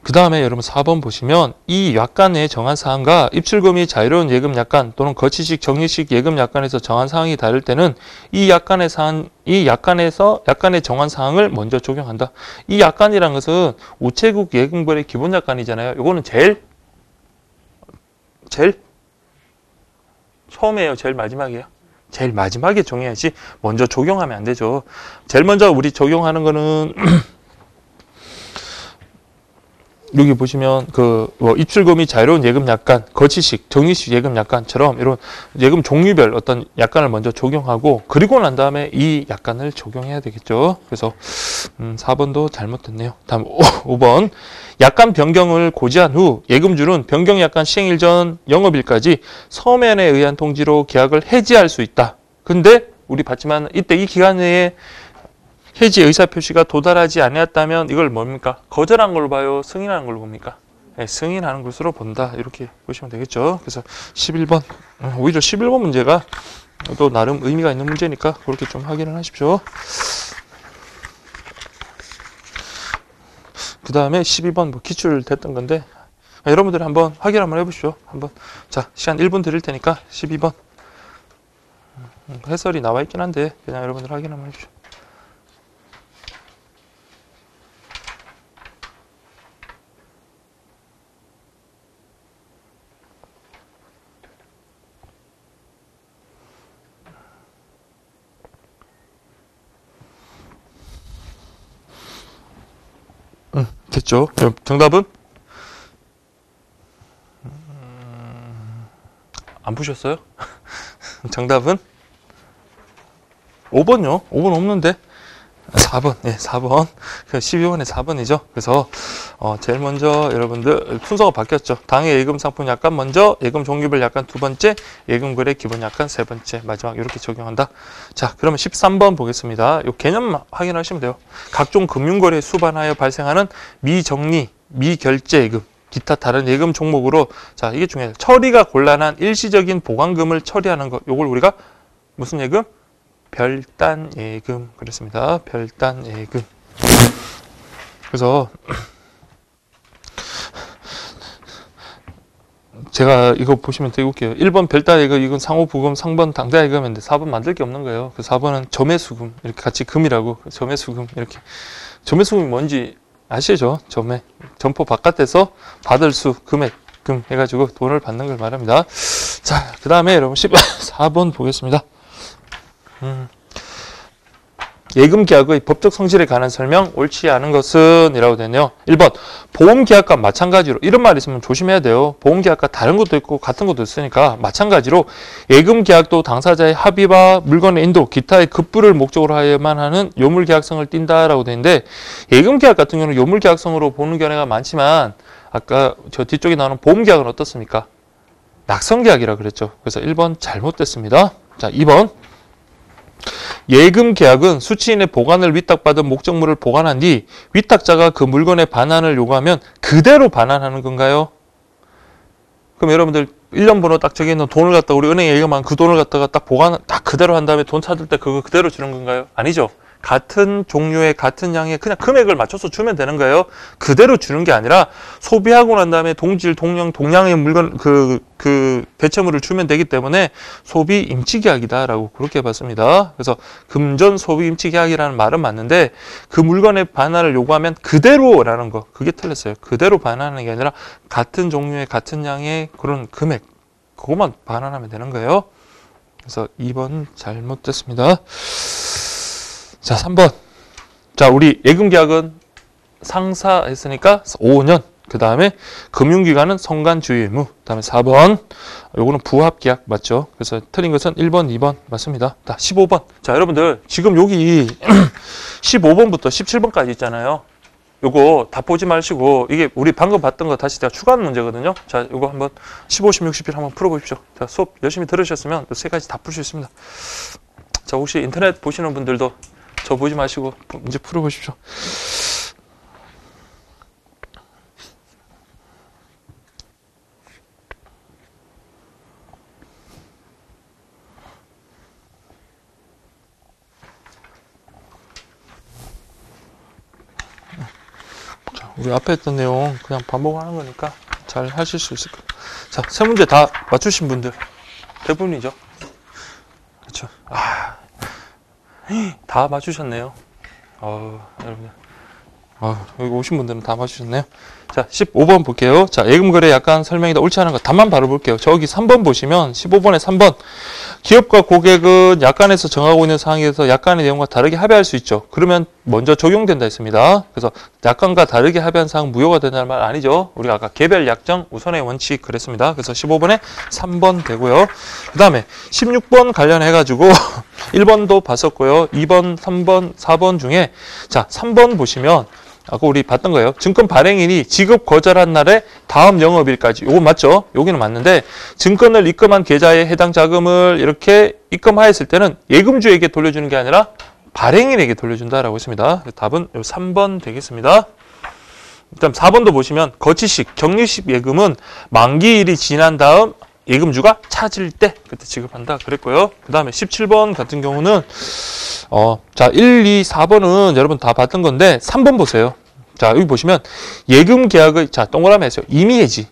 그 다음에 여러분 4번 보시면 이 약관에 정한 사항과 입출금이 자유로운 예금 약관 또는 거치식 적립식 예금 약관에서 정한 사항이 다를 때는 이 약관에 정한 사항을 먼저 적용한다. 이 약관이라는 것은 우체국 예금거래 기본 약관이잖아요. 이거는 제일 제일 처음이에요? 제일 마지막이에요? 제일 마지막에 정해야지 먼저 적용하면 안 되죠. 제일 먼저 우리 적용하는 거는 여기 보시면 뭐 입출금이 자유로운 예금 약관, 거치식, 정리식 예금 약관처럼 이런 예금 종류별 어떤 약관을 먼저 적용하고 그리고 난 다음에 이 약관을 적용해야 되겠죠. 그래서 4번도 잘못됐네요. 다음 5번 약관 변경을 고지한 후 예금주는 변경 약관 시행일 전 영업일까지 서면에 의한 통지로 계약을 해지할 수 있다. 근데 우리 봤지만 이때 이 기간 내에 해지 의사표시가 도달하지 않았다면 이걸 뭡니까? 거절한 걸로 봐요? 승인하는 걸로 봅니까? 네, 승인하는 것으로 본다. 이렇게 보시면 되겠죠. 그래서 11번. 오히려 11번 문제가 또 나름 의미가 있는 문제니까 그렇게 좀 확인을 하십시오. 그 다음에 12번 뭐 기출됐던 건데 여러분들 한번 확인 한번 해보십시오. 한번. 자, 시간 1분 드릴 테니까 12번. 해설이 나와 있긴 한데 그냥 여러분들 확인 한번 해주십시오. 됐죠? 정답은? 안 푸셨어요? 정답은? 5번요? 5번 없는데? 4번. 네, 4번. 12번에 4번이죠. 그래서 제일 먼저 여러분들 순서가 바뀌었죠. 당해 예금 상품 약관 먼저, 예금 종류별 약관 두 번째, 예금 거래 기본 약관 세 번째, 마지막 이렇게 적용한다. 자, 그러면 13번 보겠습니다. 이 개념 확인하시면 돼요. 각종 금융거래 수반하여 발생하는 미정리, 미결제 예금, 기타 다른 예금 종목으로 자, 이게 중요해요. 처리가 곤란한 일시적인 보관금을 처리하는 것. 요걸 우리가 무슨 예금? 별단 예금 그랬습니다. 별단 예금. 그래서 제가 이거 보시면 되게 웃겨요. 1번 별단 예금 이건 상호부금, 3번 당대 예금인데 4번 만들 게 없는 거예요. 그래서 4번은 점액수금 이렇게 같이 금이라고 점액수금 이렇게 점액수금이 뭔지 아시죠? 점포 바깥에서 받을 수 금액 금 해가지고 돈을 받는 걸 말합니다. 자, 그 다음에 여러분 14번 보겠습니다. 예금 계약의 법적 성질에 관한 설명 옳지 않은 것은 이라고 되네요. 1번 보험 계약과 마찬가지로 이런 말이 있으면 조심해야 돼요. 보험 계약과 다른 것도 있고 같은 것도 있으니까 마찬가지로 예금 계약도 당사자의 합의와 물건의 인도, 기타의 급부를 목적으로 하여만 하는 요물 계약성을 띈다라고 되는데 예금 계약 같은 경우는 요물 계약성으로 보는 경우가 많지만 아까 저 뒤쪽에 나오는 보험 계약은 어떻습니까? 낙선 계약이라 그랬죠. 그래서 1번 잘못됐습니다. 자, 2번 예금 계약은 수취인의 보관을 위탁받은 목적물을 보관한 뒤 위탁자가 그 물건의 반환을 요구하면 그대로 반환하는 건가요? 그럼 여러분들 1년 번호 딱 적혀 있는 돈을 갖다가 우리 은행에 예금한 그 돈을 갖다가 딱 보관 딱 그대로 한 다음에 돈 찾을 때 그거 그대로 주는 건가요? 아니죠. 같은 종류의 같은 양의 그냥 금액을 맞춰서 주면 되는 거예요. 그대로 주는 게 아니라 소비하고 난 다음에 동질, 동량, 동량의 물건 그 대체물을 주면 되기 때문에 소비 임치 계약이다라고 그렇게 봤습니다. 그래서 금전 소비 임치 계약이라는 말은 맞는데 그 물건의 반환을 요구하면 그대로라는 거 그게 틀렸어요. 그대로 반환하는 게 아니라 같은 종류의 같은 양의 그런 금액 그것만 반환하면 되는 거예요. 그래서 2번 잘못됐습니다. 자, 3번. 자, 우리 예금 계약은 상사 했으니까 5년. 그 다음에 금융기관은 성간주의 의무. 그 다음에 4번. 요거는 부합 계약 맞죠? 그래서 틀린 것은 1번, 2번 맞습니다. 자, 15번. 자, 여러분들 지금 여기 15번부터 17번까지 있잖아요. 요거 다 보지 마시고 이게 우리 방금 봤던 거 다시 제가 추가하는 문제거든요. 자, 요거 한번 15, 16, 17 한번 풀어보십시오. 자, 수업 열심히 들으셨으면 세 가지 다 풀 수 있습니다. 자, 혹시 인터넷 보시는 분들도 저 보지 마시고 문제 풀어보십시오. 자, 우리 앞에 했던 내용 그냥 반복하는 거니까 잘 하실 수 있을 거예요. 자, 세 문제 다 맞추신 분들 대부분이죠. 그렇죠. 다 맞추셨네요. 여러분들. 여기 오신 분들은 다 맞추셨네요. 자, 15번 볼게요. 자, 예금거래 약관 설명이다. 옳지 않은 거 답만 바로 볼게요. 저기 3번 보시면 15번에 3번. 기업과 고객은 약관에서 정하고 있는 사항에서 약관의 내용과 다르게 합의할 수 있죠. 그러면 먼저 적용된다 했습니다. 그래서 약관과 다르게 합의한 사항 무효가 된다는 말 아니죠. 우리가 아까 개별 약정 우선의 원칙 그랬습니다. 그래서 15번에 3번 되고요. 그 다음에 16번 관련해가지고 1번도 봤었고요. 2번, 3번, 4번 중에 자, 3번 보시면 아까 우리 봤던 거예요. 증권 발행인이 지급 거절한 날에 다음 영업일까지. 요거 맞죠? 여기는 맞는데 증권을 입금한 계좌에 해당 자금을 이렇게 입금하였을 때는 예금주에게 돌려주는 게 아니라 발행인에게 돌려준다라고 했습니다. 답은 요 3번 되겠습니다. 일단 4번도 보시면 거치식, 격리식 예금은 만기일이 지난 다음 예금주가 찾을 때 그때 지급한다 그랬고요. 그 다음에 17번 같은 경우는 자 1, 2, 4번은 여러분 다 봤던 건데 3번 보세요. 자 여기 보시면 예금 계약의 자 동그라미 했어요. 이미 해지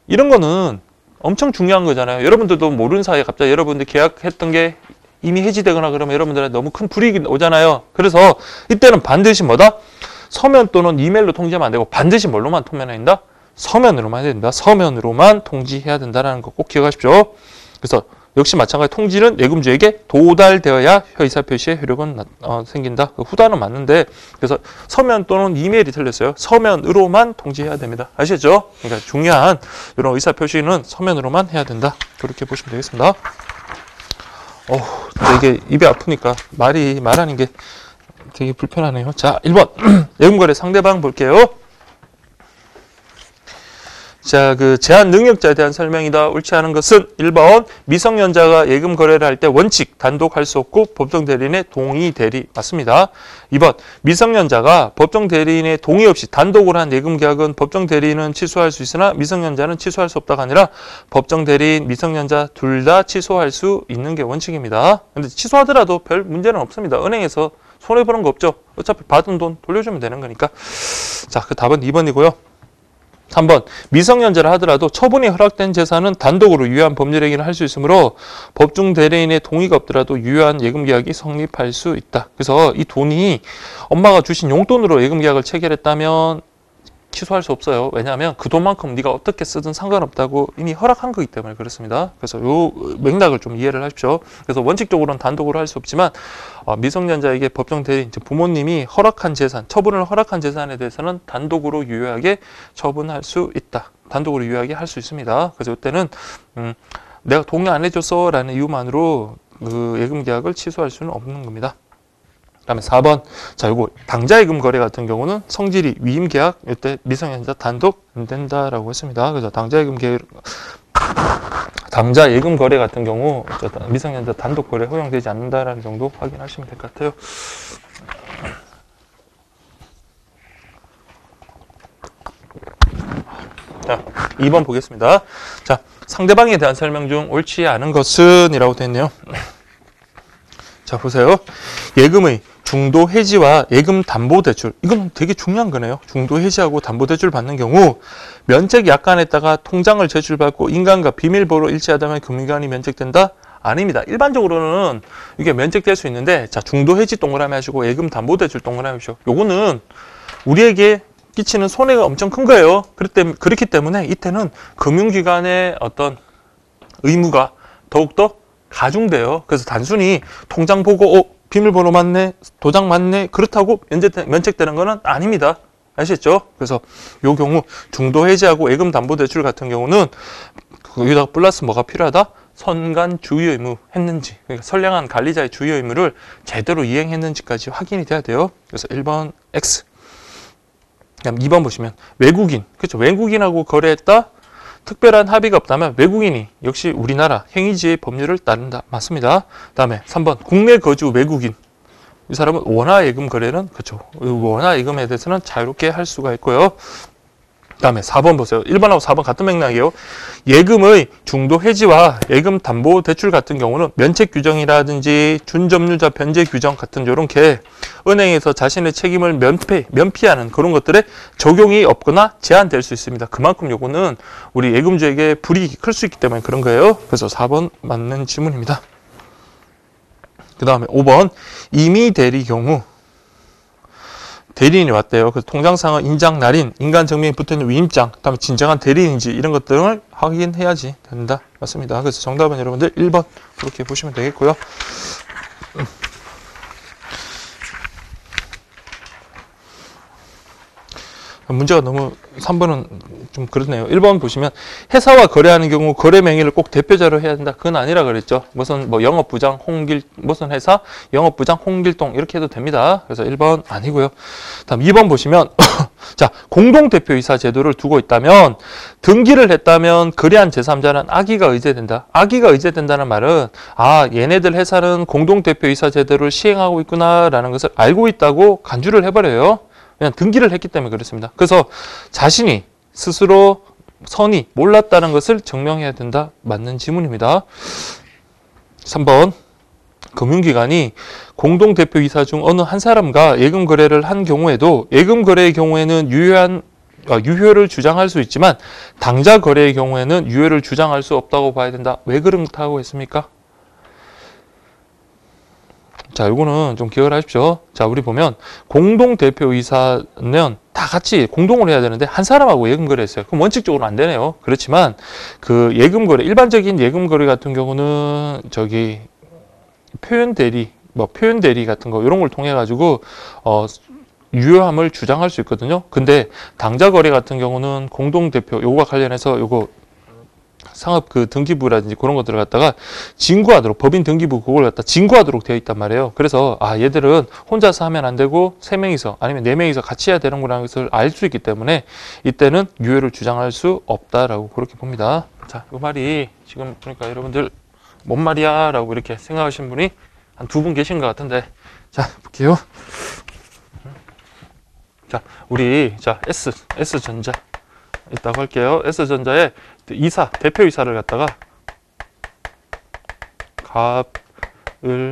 이런 거는 엄청 중요한 거잖아요. 여러분들도 모르는 사이에 갑자기 여러분들 계약했던 게 이미 해지되거나 그러면 여러분들한테 너무 큰 불이익이 오잖아요. 그래서 이때는 반드시 뭐다? 서면 또는 이메일로 통지하면 안 되고 반드시 뭘로만 통면한다? 서면으로만 해야 된다. 서면으로만 통지해야 된다는 거 꼭 기억하십시오. 그래서 역시 마찬가지 통지는 예금주에게 도달되어야 의사표시의 효력은 생긴다. 후단은 맞는데 그래서 서면 또는 이메일이 틀렸어요. 서면으로만 통지해야 됩니다. 아시겠죠? 그러니까 중요한 이런 의사표시는 서면으로만 해야 된다. 그렇게 보시면 되겠습니다. 이게 입이 아프니까 말하는 게 되게 불편하네요. 자, 1번 예금거래 상대방 볼게요. 자, 그 제한 능력자에 대한 설명이다. 옳지 않은 것은 1번 미성년자가 예금 거래를 할 때 원칙 단독 할 수 없고 법정 대리인의 동의 대리 맞습니다. 2번 미성년자가 법정 대리인의 동의 없이 단독으로 한 예금 계약은 법정 대리인은 취소할 수 있으나 미성년자는 취소할 수 없다가 아니라 법정 대리인, 미성년자 둘 다 취소할 수 있는 게 원칙입니다. 근데 취소하더라도 별 문제는 없습니다. 은행에서 손해보는 거 없죠. 어차피 받은 돈 돌려주면 되는 거니까. 자, 그 답은 2번이고요. 3번 미성년자라 하더라도 처분이 허락된 재산은 단독으로 유효한 법률행위를 할 수 있으므로 법정 대리인의 동의가 없더라도 유효한 예금계약이 성립할 수 있다. 그래서 이 돈이 엄마가 주신 용돈으로 예금계약을 체결했다면 취소할 수 없어요. 왜냐하면 그 돈만큼 네가 어떻게 쓰든 상관없다고 이미 허락한 거기 때문에 그렇습니다. 그래서 요 맥락을 좀 이해를 하십시오. 그래서 원칙적으로는 단독으로 할 수 없지만 미성년자에게 법정 대리인, 부모님이 허락한 재산, 처분을 허락한 재산에 대해서는 단독으로 유효하게 처분할 수 있다. 단독으로 유효하게 할 수 있습니다. 그래서 이때는 내가 동의 안 해줬어 라는 이유만으로 그 예금계약을 취소할 수는 없는 겁니다. 그다음에 4번. 자, 요거 당자예금 거래 같은 경우는 성질이 위임 계약, 이때 미성년자 단독 안 된다라고 했습니다. 그래서 당자예금 거래 같은 경우 미성년자 단독 거래 허용되지 않는다라는 정도 확인하시면 될 것 같아요. 자, 2번 보겠습니다. 자, 상대방에 대한 설명 중 옳지 않은 것은 이라고 되어 있네요. 자, 보세요. 예금의 중도 해지와 예금 담보 대출. 이건 되게 중요한 거네요. 중도 해지하고 담보 대출 받는 경우 면책 약관에다가 통장을 제출받고 인감과 비밀번호 일치하다면 금융기관이 면책된다? 아닙니다. 일반적으로는 이게 면책될 수 있는데 자, 중도 해지 동그라미 하시고 예금 담보 대출 동그라미 하시고 요거는 우리에게 끼치는 손해가 엄청 큰 거예요. 그렇기 때문에 이때는 금융기관의 어떤 의무가 더욱더 가중돼요. 그래서 단순히 통장 보고 비밀번호 맞네, 도장 맞네 그렇다고 면책되는 거는 아닙니다. 아시겠죠? 그래서 요 경우 중도 해지하고 예금 담보 대출 같은 경우는 여기다가 플러스 뭐가 필요하다? 선관 주의 의무 했는지, 그러니까 선량한 관리자의 주의 의무를 제대로 이행했는지까지 확인이 돼야 돼요. 그래서 1번 X. 그다음 2번 보시면 외국인, 그렇죠? 외국인하고 거래했다. 특별한 합의가 없다면 외국인이 역시 우리나라 행위지의 법률을 따른다. 맞습니다. 다음에 3번 국내 거주 외국인. 이 사람은 원화 예금 거래는 그렇죠. 원화 예금에 대해서는 자유롭게 할 수가 있고요. 다음에 4번 보세요. 1번하고 4번 같은 맥락이에요. 예금의 중도 해지와 예금 담보 대출 같은 경우는 면책 규정이라든지 준점유자 변제 규정 같은 요렇게 은행에서 자신의 책임을 면피하는 그런 것들에 적용이 없거나 제한될 수 있습니다. 그만큼 요거는 우리 예금주에게 불이익이 클 수 있기 때문에 그런 거예요. 그래서 4번 맞는 질문입니다. 그 다음에 5번 임의 대리 경우 대리인이 왔대요. 그래서 통장상의 인장 날인, 인간 증명이 붙어있는 위임장, 그다음에 진정한 대리인인지 이런 것들을 확인해야지 된다. 맞습니다. 그래서 정답은 여러분들 1번 그렇게 보시면 되겠고요. 문제가 너무 3번은 좀 그렇네요. 1번 보시면 회사와 거래하는 경우 거래 명의를 꼭 대표자로 해야 된다. 그건 아니라 그랬죠. 무슨 뭐 영업부장 홍길 무슨 회사 영업부장 홍길동 이렇게 해도 됩니다. 그래서 1번 아니고요. 다음 2번 보시면 자, 공동대표이사 제도를 두고 있다면 등기를 했다면 거래한 제3자는 악의가 의제된다. 악의가 의제된다는 말은 아, 얘네들 회사는 공동대표이사 제도를 시행하고 있구나라는 것을 알고 있다고 간주를 해버려요. 그냥 등기를 했기 때문에 그렇습니다. 그래서 자신이 스스로 선이 몰랐다는 것을 증명해야 된다. 맞는 지문입니다. 3번 금융기관이 공동대표이사 중 어느 한 사람과 예금 거래를 한 경우에도 예금 거래의 경우에는 유효를 주장할 수 있지만 당좌 거래의 경우에는 유효를 주장할 수 없다고 봐야 된다. 왜 그렇다고 했습니까? 자, 요거는 좀 기억을 하십시오. 자, 우리 보면 공동대표이사는 다 같이 공동으로 해야 되는데 한 사람하고 예금 거래했어요. 그럼 원칙적으로 안 되네요. 그렇지만 그 예금 거래, 일반적인 예금 거래 같은 경우는 저기 표현 대리 같은 거 이런 걸 통해 가지고 유효함을 주장할 수 있거든요. 근데 당좌 거래 같은 경우는 공동대표 요거와 관련해서 요거 상업 그 등기부라든지 그런 것들을 갖다가 진구하도록 법인 등기부 그걸 갖다 진구하도록 되어 있단 말이에요. 그래서 아, 얘들은 혼자서 하면 안 되고 3명이서 아니면 4명이서 같이 해야 되는구나 것을 알 수 있기 때문에 이때는 유효를 주장할 수 없다라고 그렇게 봅니다. 자, 이 말이 지금 보니까 여러분들 뭔 말이야 라고 이렇게 생각하시는 분이 한 2분 계신 것 같은데, 자, 볼게요. 자, 우리 자 S전자 있다고 할게요. S전자의 대표이사를 갖다가 갑, 을,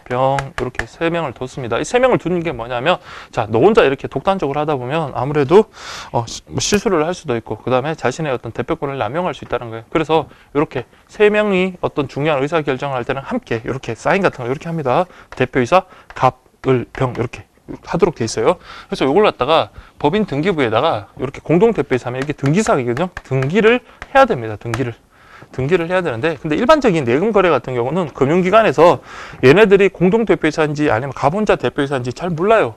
병 이렇게 3명을 뒀습니다. 이 3명을 두는 게 뭐냐면 자, 너 혼자 이렇게 독단적으로 하다 보면 아무래도 실수를 할 수도 있고 그 다음에 자신의 어떤 대표권을 남용할 수 있다는 거예요. 그래서 이렇게 3명이 어떤 중요한 의사결정을 할 때는 함께 이렇게 사인 같은 거 이렇게 합니다. 대표이사 갑, 을, 병 이렇게 하도록 돼 있어요. 그래서 이걸 갖다가 법인 등기부에다가 이렇게 공동대표이사 하면 이게 등기사항이거든요. 등기를 해야 됩니다. 등기를 해야 되는데, 근데 일반적인 예금 거래 같은 경우는 금융기관에서 얘네들이 공동대표이사인지 아니면 가본자 대표이사인지 잘 몰라요.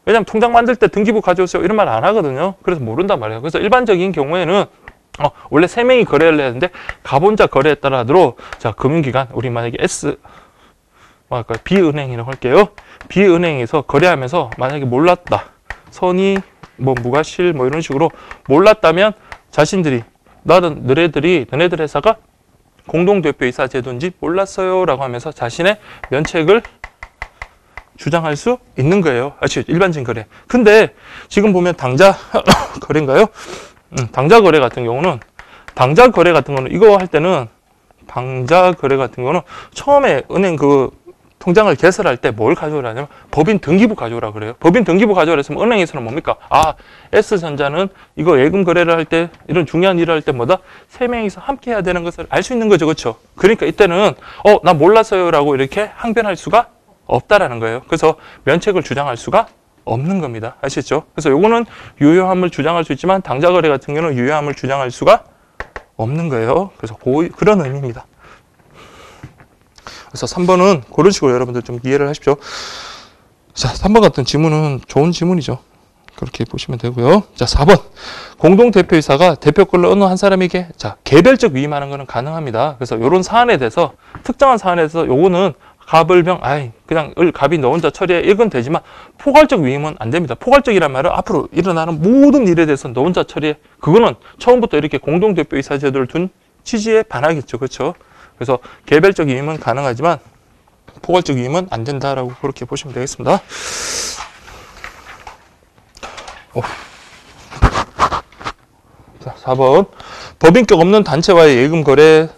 왜냐면 통장 만들 때 등기부 가져오세요 이런 말 안 하거든요. 그래서 모른단 말이에요. 그래서 일반적인 경우에는 원래 3명이 거래를 해야 되는데 가본자 거래에 따라 하도록 자, 금융기관 우리 만약에 B은행이라고 할게요. B은행에서 거래하면서 만약에 몰랐다. 선의, 무과실 이런 식으로 몰랐다면 자신들이 너네들 회사가 공동대표이사 제도인지 몰랐어요 라고 하면서 자신의 면책을 주장할 수 있는 거예요. 일반적인 거래. 근데 지금 보면 당좌 거래인가요? 당좌 거래 같은 경우는 이거 할 때는 당좌 거래 같은 경우는 처음에 은행 통장을 개설할 때 뭘 가져오라냐면 법인 등기부 가져오라 그래요. 법인 등기부 가져오라 했으면 은행에서는 뭡니까? 아, S전자는 이거 예금 거래를 할 때 이런 중요한 일을 할 때 3명이서 함께 해야 되는 것을 알 수 있는 거죠. 그렇죠? 그러니까 이때는 나 몰랐어요 라고 이렇게 항변할 수가 없다라는 거예요. 그래서 면책을 주장할 수가 없는 겁니다. 아시겠죠? 그래서 요거는 유효함을 주장할 수 있지만 당좌 거래 같은 경우는 유효함을 주장할 수가 없는 거예요. 그래서 그런 의미입니다. 그래서 3번은 그런 식으로 여러분들 좀 이해를 하십시오. 자, 3번 같은 지문은 좋은 지문이죠. 그렇게 보시면 되고요. 자, 4번. 공동대표이사가 대표권을 어느 한 사람에게 개별적 위임하는 것은 가능합니다. 그래서 이런 사안에 대해서 특정한 사안에 대해서 요거는 갑을병 그냥 갑이 너 혼자 처리해 이건 되지만 포괄적 위임은 안 됩니다. 포괄적이란 말은 앞으로 일어나는 모든 일에 대해서 너 혼자 처리해. 그거는 처음부터 이렇게 공동대표이사 제도를 둔 취지에 반하겠죠. 그렇죠? 그래서 개별적 위임은 가능하지만 포괄적 위임은 안 된다라고 그렇게 보시면 되겠습니다. 자, 4번. 법인격 없는 단체와의 예금 거래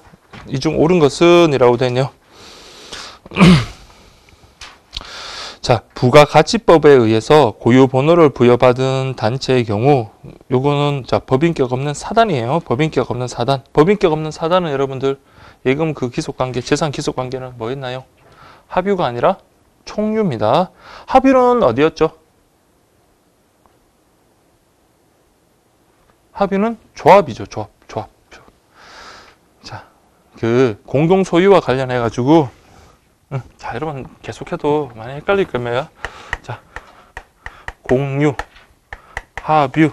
이 중 옳은 것은 이라고 되어 있네요. 자, 부가가치법에 의해서 고유 번호를 부여받은 단체의 경우 요거는 법인격 없는 사단이에요. 법인격 없는 사단. 법인격 없는 사단은 여러분들 예금 기속관계, 재산 기속관계는 뭐였나요? 합유가 아니라 총유입니다. 합유는 어디였죠? 합유는 조합이죠. 조합. 자, 그 공동 소유와 관련해 가지고 자, 여러분 계속해도 많이 헷갈릴 겁니다. 자, 공유, 합유,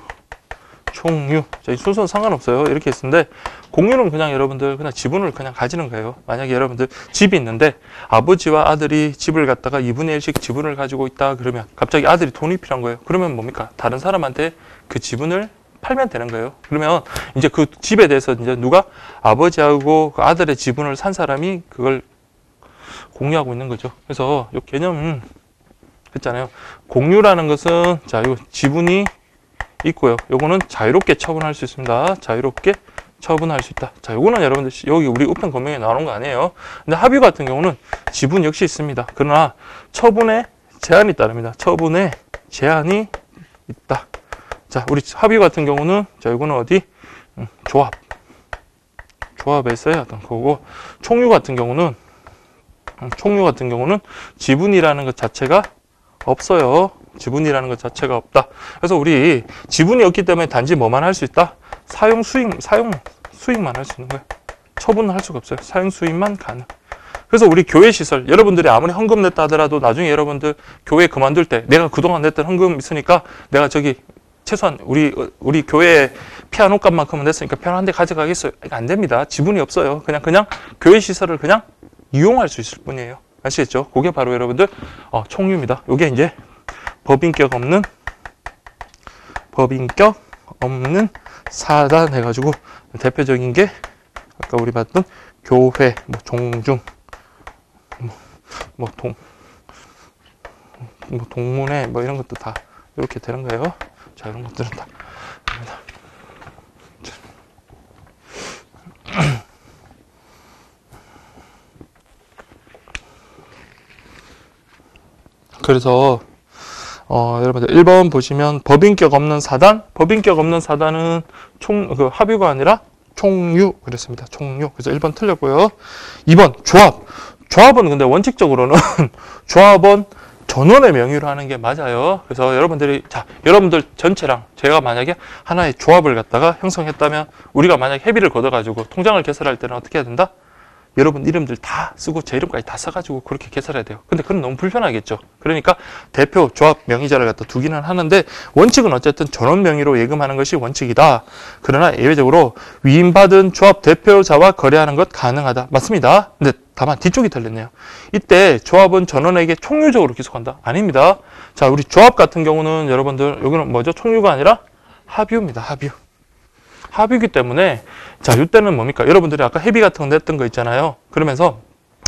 총유. 자, 이 순서는 상관없어요. 이렇게 했는데 공유는 그냥 여러분들 그냥 지분을 그냥 가지는 거예요. 만약에 여러분들 집이 있는데 아버지와 아들이 집을 갖다가 2분의 1씩 지분을 가지고 있다 그러면 갑자기 아들이 돈이 필요한 거예요. 그러면 뭡니까? 다른 사람한테 그 지분을 팔면 되는 거예요. 그러면 이제 그 집에 대해서 이제 누가 아버지하고 그 아들의 지분을 산 사람이 그걸 공유하고 있는 거죠. 그래서 이 개념 했잖아요. 공유라는 것은 자, 요 지분이 있고요. 요거는 자유롭게 처분할 수 있습니다. 자유롭게 처분할 수 있다. 자, 요거는 여러분들 여기 우리 우편 검명에 나오는 거 아니에요. 근데 합의 같은 경우는 지분 역시 있습니다. 그러나 처분에 제한이 따릅니다. 처분에 제한이 있다. 자, 우리 합의 같은 경우는 자, 요거는 어디? 조합에서 해야 하던 거고, 총유 같은 경우는 지분이라는 것 자체가 없어요. 지분이라는 것 자체가 없다. 그래서 우리 지분이 없기 때문에 단지 뭐만 할 수 있다? 사용 수익만 할 수 있는 거예요. 처분을 할 수가 없어요. 사용 수익만 가능. 그래서 우리 교회 시설, 여러분들이 아무리 헌금 냈다 하더라도 나중에 여러분들 교회 그만둘 때 내가 그동안 냈던 헌금 있으니까 내가 저기 최소한 우리 교회 피아노 값만큼은 냈으니까 피아노 한 대 가져가겠어요. 이거 안 됩니다. 지분이 없어요. 그냥 교회 시설을 그냥 이용할 수 있을 뿐이에요. 아시겠죠? 그게 바로 여러분들 총유입니다. 이게 이제 법인격 없는 사단 해가지고 대표적인 게 아까 우리 봤던 교회, 종중, 동문회 이런 것도 다 이렇게 되는 거예요. 자, 이런 것들은 다. 그래서 여러분들 1번 보시면 법인격 없는 사단, 법인격 없는 사단은 합유가 아니라 총유 그랬습니다. 총유. 그래서 1번 틀렸고요. 2번 조합은 근데 원칙적으로는 조합은 전원의 명의로 하는 게 맞아요. 그래서 여러분들 전체랑 제가 만약에 하나의 조합을 갖다가 형성했다면 우리가 만약에 회비를 걷어가지고 통장을 개설할 때는 어떻게 해야 된다? 여러분 이름들 다 쓰고 제 이름까지 다 써가지고 그렇게 개설해야 돼요. 근데 그건 너무 불편하겠죠. 그러니까 대표, 조합, 명의자를 갖다 두기는 하는데 원칙은 어쨌든 전원 명의로 예금하는 것이 원칙이다. 그러나 예외적으로 위임받은 조합 대표자와 거래하는 것 가능하다. 맞습니다. 근데 다만 뒤쪽이 틀렸네요. 이때 조합은 전원에게 총유적으로 기속한다. 아닙니다. 자, 우리 조합 같은 경우는 여러분들 여기는 뭐죠? 총유가 아니라 합유입니다. 합유이기 때문에 자, 이때는 뭡니까? 여러분들이 아까 회비 같은 거 냈던 거 있잖아요. 그러면서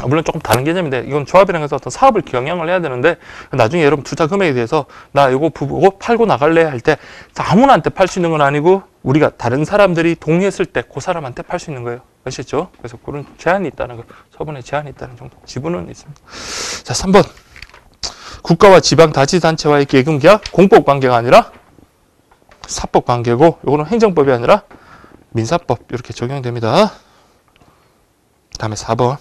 물론 조금 다른 개념인데 이건 조합이라는 것은 어떤 사업을 경영을 해야 되는데 나중에 여러분 투자 금액에 대해서 나 이거 부부고 팔고 나갈래 할 때 아무나한테 팔 수 있는 건 아니고 우리가 다른 사람들이 동의했을 때 그 사람한테 팔 수 있는 거예요. 아시겠죠? 그래서 그런 제한이 있다는 거, 처분에 제한이 있다는 정도. 지분은 있습니다. 자, 3번. 국가와 지방 자치단체와의 예금 계약, 공법 관계가 아니라 사법 관계고, 이거는 행정법이 아니라 민사법 이렇게 적용됩니다. 다음에 4번.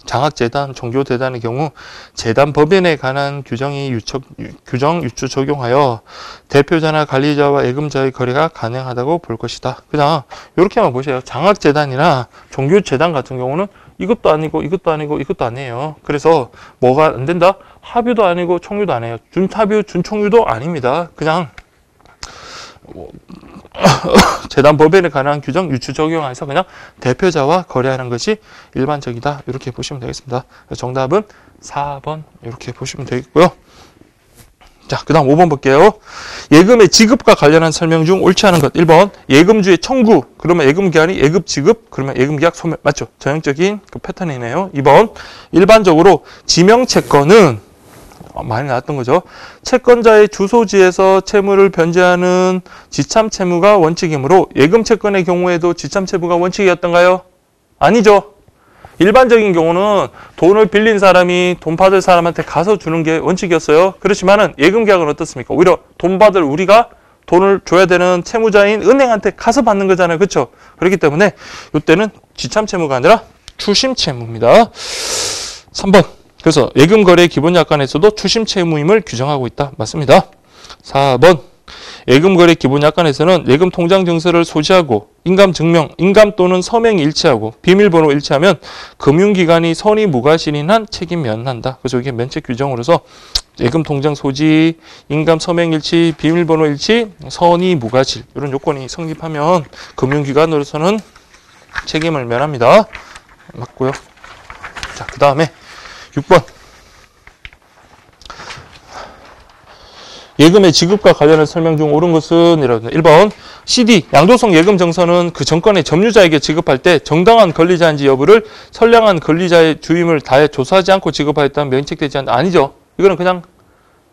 장학재단, 종교재단의 경우 재단 법인에 관한 규정 유추 적용하여 대표자나 관리자와 예금자의 거래가 가능하다고 볼 것이다. 그냥 이렇게만 보세요. 장학재단이나 종교재단 같은 경우는 이것도 아니고 이것도 아니고 이것도 아니에요. 그래서 뭐가 안 된다? 합유도 아니고 총유도 아니에요. 준합유, 준총유도 아닙니다. 그냥 재단 법인에 관한 규정 유추 적용해서 그냥 대표자와 거래하는 것이 일반적이다. 이렇게 보시면 되겠습니다. 정답은 4번 이렇게 보시면 되겠고요. 자, 그 다음 5번 볼게요. 예금의 지급과 관련한 설명 중 옳지 않은 것. 1번 예금주의 청구. 그러면 예금 기한이 예금 지급. 그러면 예금 계약 소멸. 맞죠? 전형적인 그 패턴이네요. 2번 일반적으로 지명 채권은 많이 나왔던 거죠. 채권자의 주소지에서 채무를 변제하는 지참 채무가 원칙이므로 예금 채권의 경우에도 지참 채무가 원칙이었던가요? 아니죠. 일반적인 경우는 돈을 빌린 사람이 돈 받을 사람한테 가서 주는 게 원칙이었어요. 그렇지만은 예금 계약은 어떻습니까? 오히려 돈 받을 우리가 돈을 줘야 되는 채무자인 은행한테 가서 받는 거잖아요. 그렇죠? 그렇기 때문에 이때는 지참 채무가 아니라 추심 채무입니다. 3번. 그래서 예금 거래 기본 약관에서도 추심 채무임을 규정하고 있다. 맞습니다. 4번. 예금거래 기본약관에서는 예금 통장 증서를 소지하고 인감 증명, 인감 또는 서명이 일치하고 비밀번호 일치하면 금융기관이 선의 무과실인 한 책임 면한다. 그래서 이게 면책 규정으로서 예금 통장 소지, 인감 서명 일치, 비밀번호 일치, 선의 무과실 이런 요건이 성립하면 금융기관으로서는 책임을 면합니다. 맞고요. 자, 그 다음에 6번. 예금의 지급과 관련한 설명 중 옳은 것은 이라고 1번 CD 양도성 예금 정서는 그 정권의 점유자에게 지급할 때 정당한 권리자인지 여부를 선량한 권리자의 주임을 다해 조사하지 않고 지급하였다면 면책되지 않는다. 아니죠. 이거는 그냥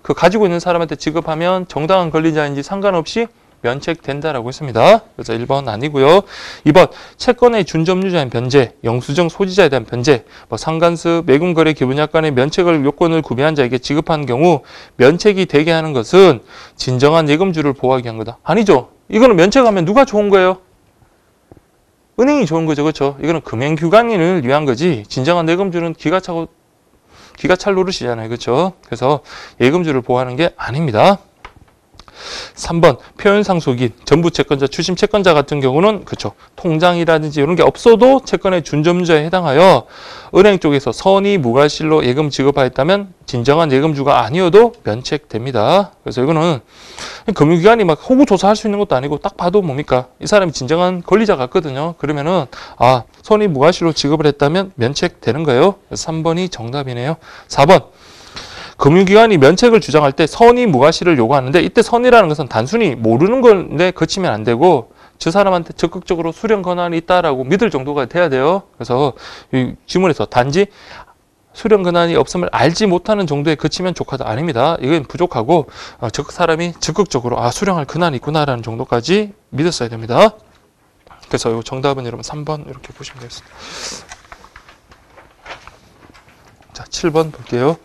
그 가지고 있는 사람한테 지급하면 정당한 권리자인지 상관없이 면책된다라고 했습니다. 그래서 1번 아니고요. 2번 채권의 준점유자인 변제, 영수증 소지자에 대한 변제, 상간습, 예금거래 기본약관의 면책을 요건을 구비한 자에게 지급한 경우 면책이 되게 하는 것은 진정한 예금주를 보호하기 위한 거다. 아니죠. 이거는 면책하면 누가 좋은 거예요? 은행이 좋은 거죠. 그렇죠? 이거는 금융기관인을 위한 거지 진정한 예금주는 기가 찰 노릇이잖아요. 그렇죠? 그래서 예금주를 보호하는 게 아닙니다. 3번 표현상속인, 전부 채권자, 추심 채권자 같은 경우는 그렇죠. 통장이라든지 이런 게 없어도 채권의 준점유자에 해당하여 은행 쪽에서 선의 무과실로 예금 지급하였다면 진정한 예금주가 아니어도 면책됩니다. 그래서 이거는 금융기관이 막 호구 조사할 수 있는 것도 아니고 딱 봐도 뭡니까? 이 사람이 진정한 권리자 같거든요. 그러면은 선의 무과실로 지급을 했다면 면책되는 거예요. 그래서 3번이 정답이네요. 4번 금융기관이 면책을 주장할 때 선의 무과실을 요구하는데 이때 선의라는 것은 단순히 모르는 건데 그치면 안 되고 저 사람한테 적극적으로 수령 권한이 있다라고 믿을 정도가 돼야 돼요. 그래서 이 지문에서 단지 수령 권한이 없음을 알지 못하는 정도에 그치면 족하다. 아닙니다. 이건 부족하고 사람이 적극적으로 수령할 권한이 있구나라는 정도까지 믿었어야 됩니다. 그래서 이 정답은 여러분 3번 이렇게 보시면 되겠습니다. 자, 7번 볼게요.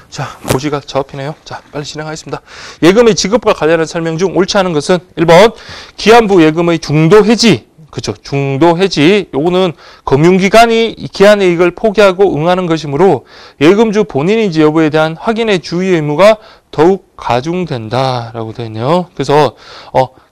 자, 고지가 잡히네요. 자, 빨리 진행하겠습니다. 예금의 지급과 관련한 설명 중 옳지 않은 것은 1번 기한부 예금의 중도 해지. 그렇죠. 중도 해지. 요거는 금융기관이 기한의 이익을 포기하고 응하는 것이므로 예금주 본인인지 여부에 대한 확인의 주의 의무가 더욱 가중된다라고 되어 있네요. 그래서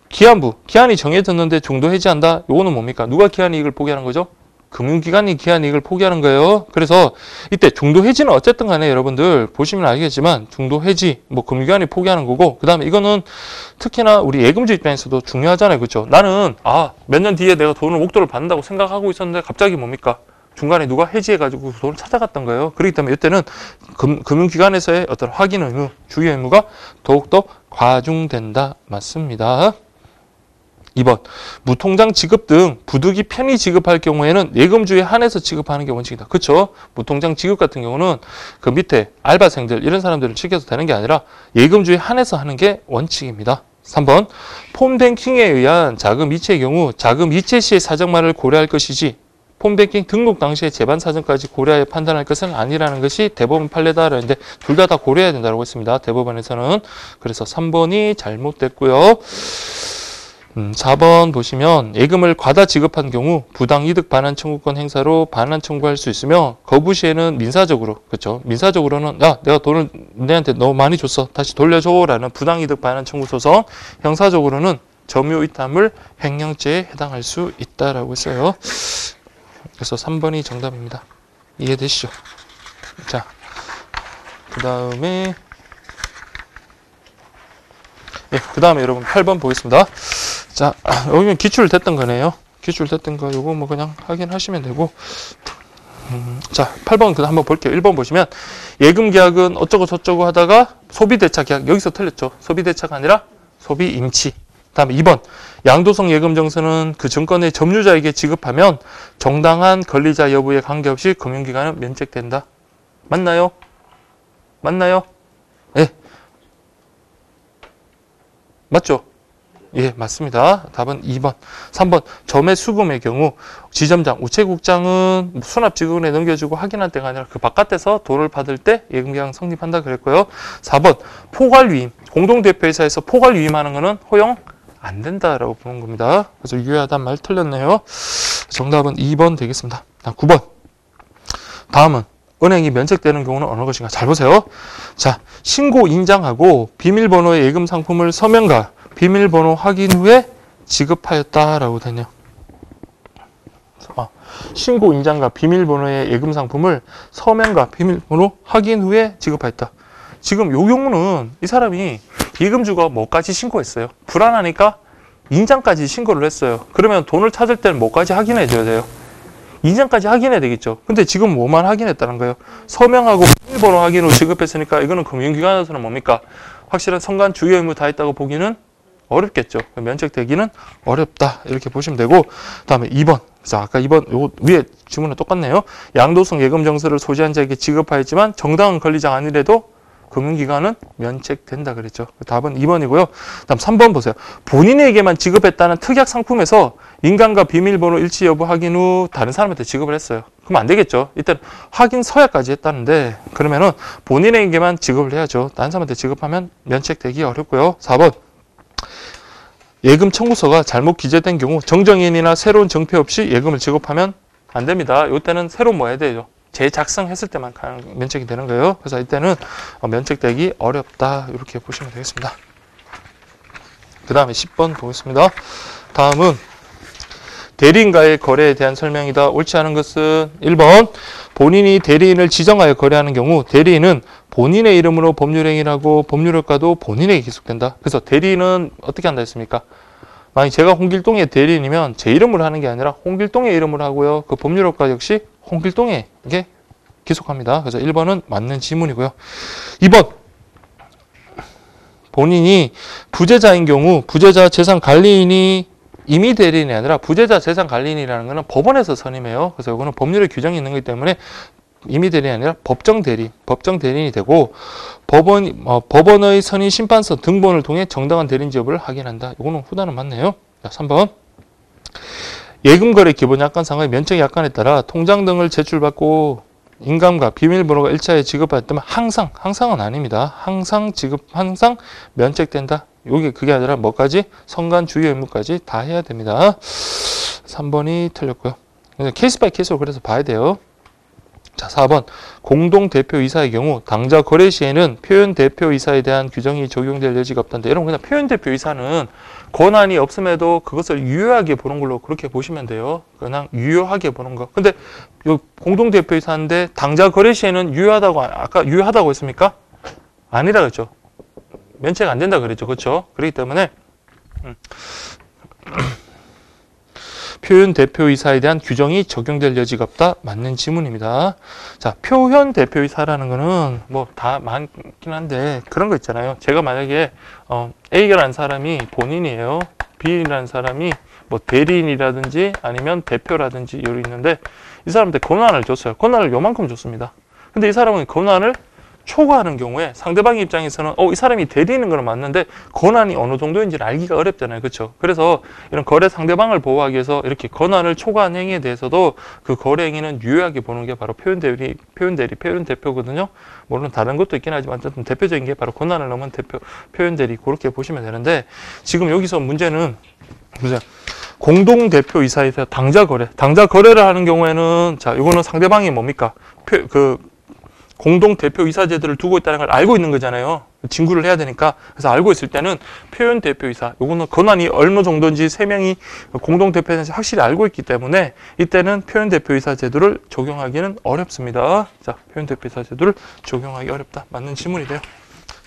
기한부, 기한이 정해졌는데 중도 해지한다. 요거는 뭡니까? 누가 기한의 이익을 포기하는 거죠? 금융기관이 기한 이익을 포기하는 거예요. 그래서 이때 중도 해지는 어쨌든 간에 여러분들 보시면 알겠지만 중도 해지, 금융기관이 포기하는 거고, 그 다음에 이거는 특히나 우리 예금주 입장에서도 중요하잖아요. 그렇죠? 나는 몇 년 뒤에 내가 돈을 목돈을 받는다고 생각하고 있었는데 갑자기 뭡니까? 중간에 누가 해지해가지고 돈을 찾아갔던 거예요. 그렇기 때문에 이때는 금융기관에서의 어떤 확인 의무, 주의 의무가 더욱더 과중된다. 맞습니다. 2번 무통장 지급 등 부득이 편의 지급할 경우에는 예금주에 한해서 지급하는 게 원칙이다. 그렇죠? 무통장 지급 같은 경우는 그 밑에 알바생들 이런 사람들을 챙겨서 되는 게 아니라 예금주에 한해서 하는 게 원칙입니다. 3번 폰뱅킹에 의한 자금 이체의 경우 자금 이체 시의 사정만을 고려할 것이지 폰뱅킹 등록 당시의 재반 사정까지 고려하여 판단할 것은 아니라는 것이 대법원 판례다라는데 둘 다 고려해야 된다고 했습니다. 대법원에서는. 그래서 3번이 잘못됐고요. 4번 보시면 예금을 과다 지급한 경우 부당이득 반환 청구권 행사로 반환 청구할 수 있으며 거부 시에는 민사적으로, 그렇죠? 민사적으로는 내가 돈을 내한테 너무 많이 줬어. 다시 돌려줘라는 부당이득 반환 청구 소송, 형사적으로는 점유이탈물 횡령죄에 해당할 수 있다라고 했어요. 그래서 3번이 정답입니다. 이해되시죠? 자, 그 다음에 여러분 8번 보겠습니다. 자, 여기는 기출됐던 거네요. 기출됐던 거 요거 그냥 확인하시면 되고. 자, 8번 한번 볼게요. 1번 보시면 예금 계약은 어쩌고 저쩌고 하다가 소비대차 계약. 여기서 틀렸죠. 소비대차가 아니라 소비임치. 다음에 2번 양도성 예금 정서는 그 증권의 점유자에게 지급하면 정당한 권리자 여부에 관계없이 금융기관은 면책된다. 맞나요? 맞나요? 네. 맞죠? 예, 맞습니다. 답은 2번. 3번 점의 수금의 경우 지점장, 우체국장은 수납직원에 넘겨주고 확인할 때가 아니라 그 바깥에서 돈을 받을 때 예금계약 성립한다 그랬고요. 4번 포괄위임, 공동대표이사에서 포괄위임하는 거는 허용 안 된다라고 보는 겁니다. 그래서 유효하단 말 틀렸네요. 정답은 2번 되겠습니다. 9번. 다음은 은행이 면책되는 경우는 어느 것인가? 잘 보세요. 자, 신고 인장하고 비밀번호의 예금 상품을 서명과 비밀번호 확인 후에 지급하였다라고 되네요. 신고 인장과 비밀번호의 예금 상품을 서명과 비밀번호 확인 후에 지급하였다. 지금 요 경우는 이 사람이 예금주가 뭐까지 신고했어요? 불안하니까 인장까지 신고를 했어요. 그러면 돈을 찾을 때는 뭐까지 확인해 줘야 돼요? 인장까지 확인해야 되겠죠. 근데 지금 뭐만 확인했다는 거예요? 서명하고 비밀번호 확인 후 지급했으니까 이거는 금융기관에서는 뭡니까? 확실한 성간 주요 의무 다 했다고 보기는 어렵겠죠. 면책되기는 어렵다. 이렇게 보시면 되고, 다음에 2번. 자, 아까 2번, 요 위에 질문은 똑같네요. 양도성 예금 정서를 소지한 자에게 지급하였지만 정당한 권리자가 아니래도 금융기관은 면책된다 그랬죠. 답은 2번이고요. 다음 3번 보세요. 본인에게만 지급했다는 특약 상품에서 인감과 비밀번호 일치 여부 확인 후 다른 사람한테 지급을 했어요. 그럼 안 되겠죠. 일단 확인 서약까지 했다는데 그러면은 본인에게만 지급을 해야죠. 다른 사람한테 지급하면 면책되기 어렵고요. 4번. 예금 청구서가 잘못 기재된 경우 정정인이나 새로운 정표 없이 예금을 지급하면 안 됩니다. 이때는 새로 뭐 해야 되죠? 재작성했을 때만 면책이 되는 거예요. 그래서 이때는 면책되기 어렵다. 이렇게 보시면 되겠습니다. 그 다음에 10번 보겠습니다. 다음은 대리인과의 거래에 대한 설명이다. 옳지 않은 것은 1번 본인이 대리인을 지정하여 거래하는 경우 대리인은 본인의 이름으로 법률행위를 하고 법률효과도 본인에게 기속된다. 그래서 대리인은 어떻게 한다 했습니까? 만약 제가 홍길동의 대리인이면 제 이름으로 하는 게 아니라 홍길동의 이름으로 하고요. 그 법률효과 역시 홍길동에게 기속합니다. 그래서 1번은 맞는 지문이고요. 2번 본인이 부재자인 경우 부재자 재산 관리인이 임의 대리인이 아니라 부재자 재산 관리인이라는 것은 법원에서 선임해요. 그래서 이거는 법률에 규정이 있는 거기 때문에 임의 대리인이 아니라 법정 대리인이 되고 법원의 선임 심판서 등본을 통해 정당한 대리인지 여부를 확인한다. 이거는 후단은 맞네요. 자, 3번 예금거래 기본 약관상의 면책 약관에 따라 통장 등을 제출받고 인감과 비밀번호가 일차에 지급받았다면 항상은 아닙니다. 항상 면책된다. 그게 아니라 뭐까지? 성간 주요 의무까지 다 해야 됩니다. 3번이 틀렸고요. 케이스 바이 케이스로 그래서 봐야 돼요. 자, 4번 공동대표이사의 경우 당좌 거래 시에는 표현대표이사에 대한 규정이 적용될 여지가 없다는데 여러분 그냥 표현대표이사는 권한이 없음에도 그것을 유효하게 보는 걸로 그렇게 보시면 돼요. 그냥 유효하게 보는 거. 근데 요 공동대표이사인데 당좌 거래 시에는 유효하다고 아까 유효하다고 했습니까? 아니라 그랬죠. 면책 안 된다 그랬죠. 그렇죠? 그렇기 때문에 표현 대표이사에 대한 규정이 적용될 여지가 없다. 맞는 지문입니다. 자, 표현 대표이사라는 거는 뭐 다 많긴 한데 그런 거 있잖아요. 제가 만약에 A라는 사람이 본인이에요. B라는 사람이 뭐 대리인이라든지 아니면 대표라든지 여기 있는데 이 사람한테 권한을 줬어요. 권한을 요만큼 줬습니다. 근데 이 사람은 권한을 초과하는 경우에 상대방 입장에서는 이 사람이 대리인인 건 맞는데 권한이 어느 정도인지를 알기가 어렵잖아요. 그렇죠? 그래서 이런 거래 상대방을 보호하기 위해서 이렇게 권한을 초과한 행위에 대해서도 그 거래 행위는 유효하게 보는 게 바로 표현 대표거든요. 물론 다른 것도 있긴 하지만 어쨌든 대표적인 게 바로 권한을 넘은 표현 대리 그렇게 보시면 되는데 지금 여기서 문제는 공동 대표이사에서 당좌 거래를 하는 경우에는 자, 이거는 상대방이 뭡니까? 공동 대표 이사제도를 두고 있다는 걸 알고 있는 거잖아요. 진구를 해야 되니까. 그래서 알고 있을 때는 표현 대표이사, 요거는 권한이 어느 정도인지 세 명이 공동 대표이사인지 확실히 알고 있기 때문에 이때는 표현 대표이사 제도를 적용하기는 어렵습니다. 자, 표현 대표이사 제도를 적용하기 어렵다. 맞는 질문이 돼요.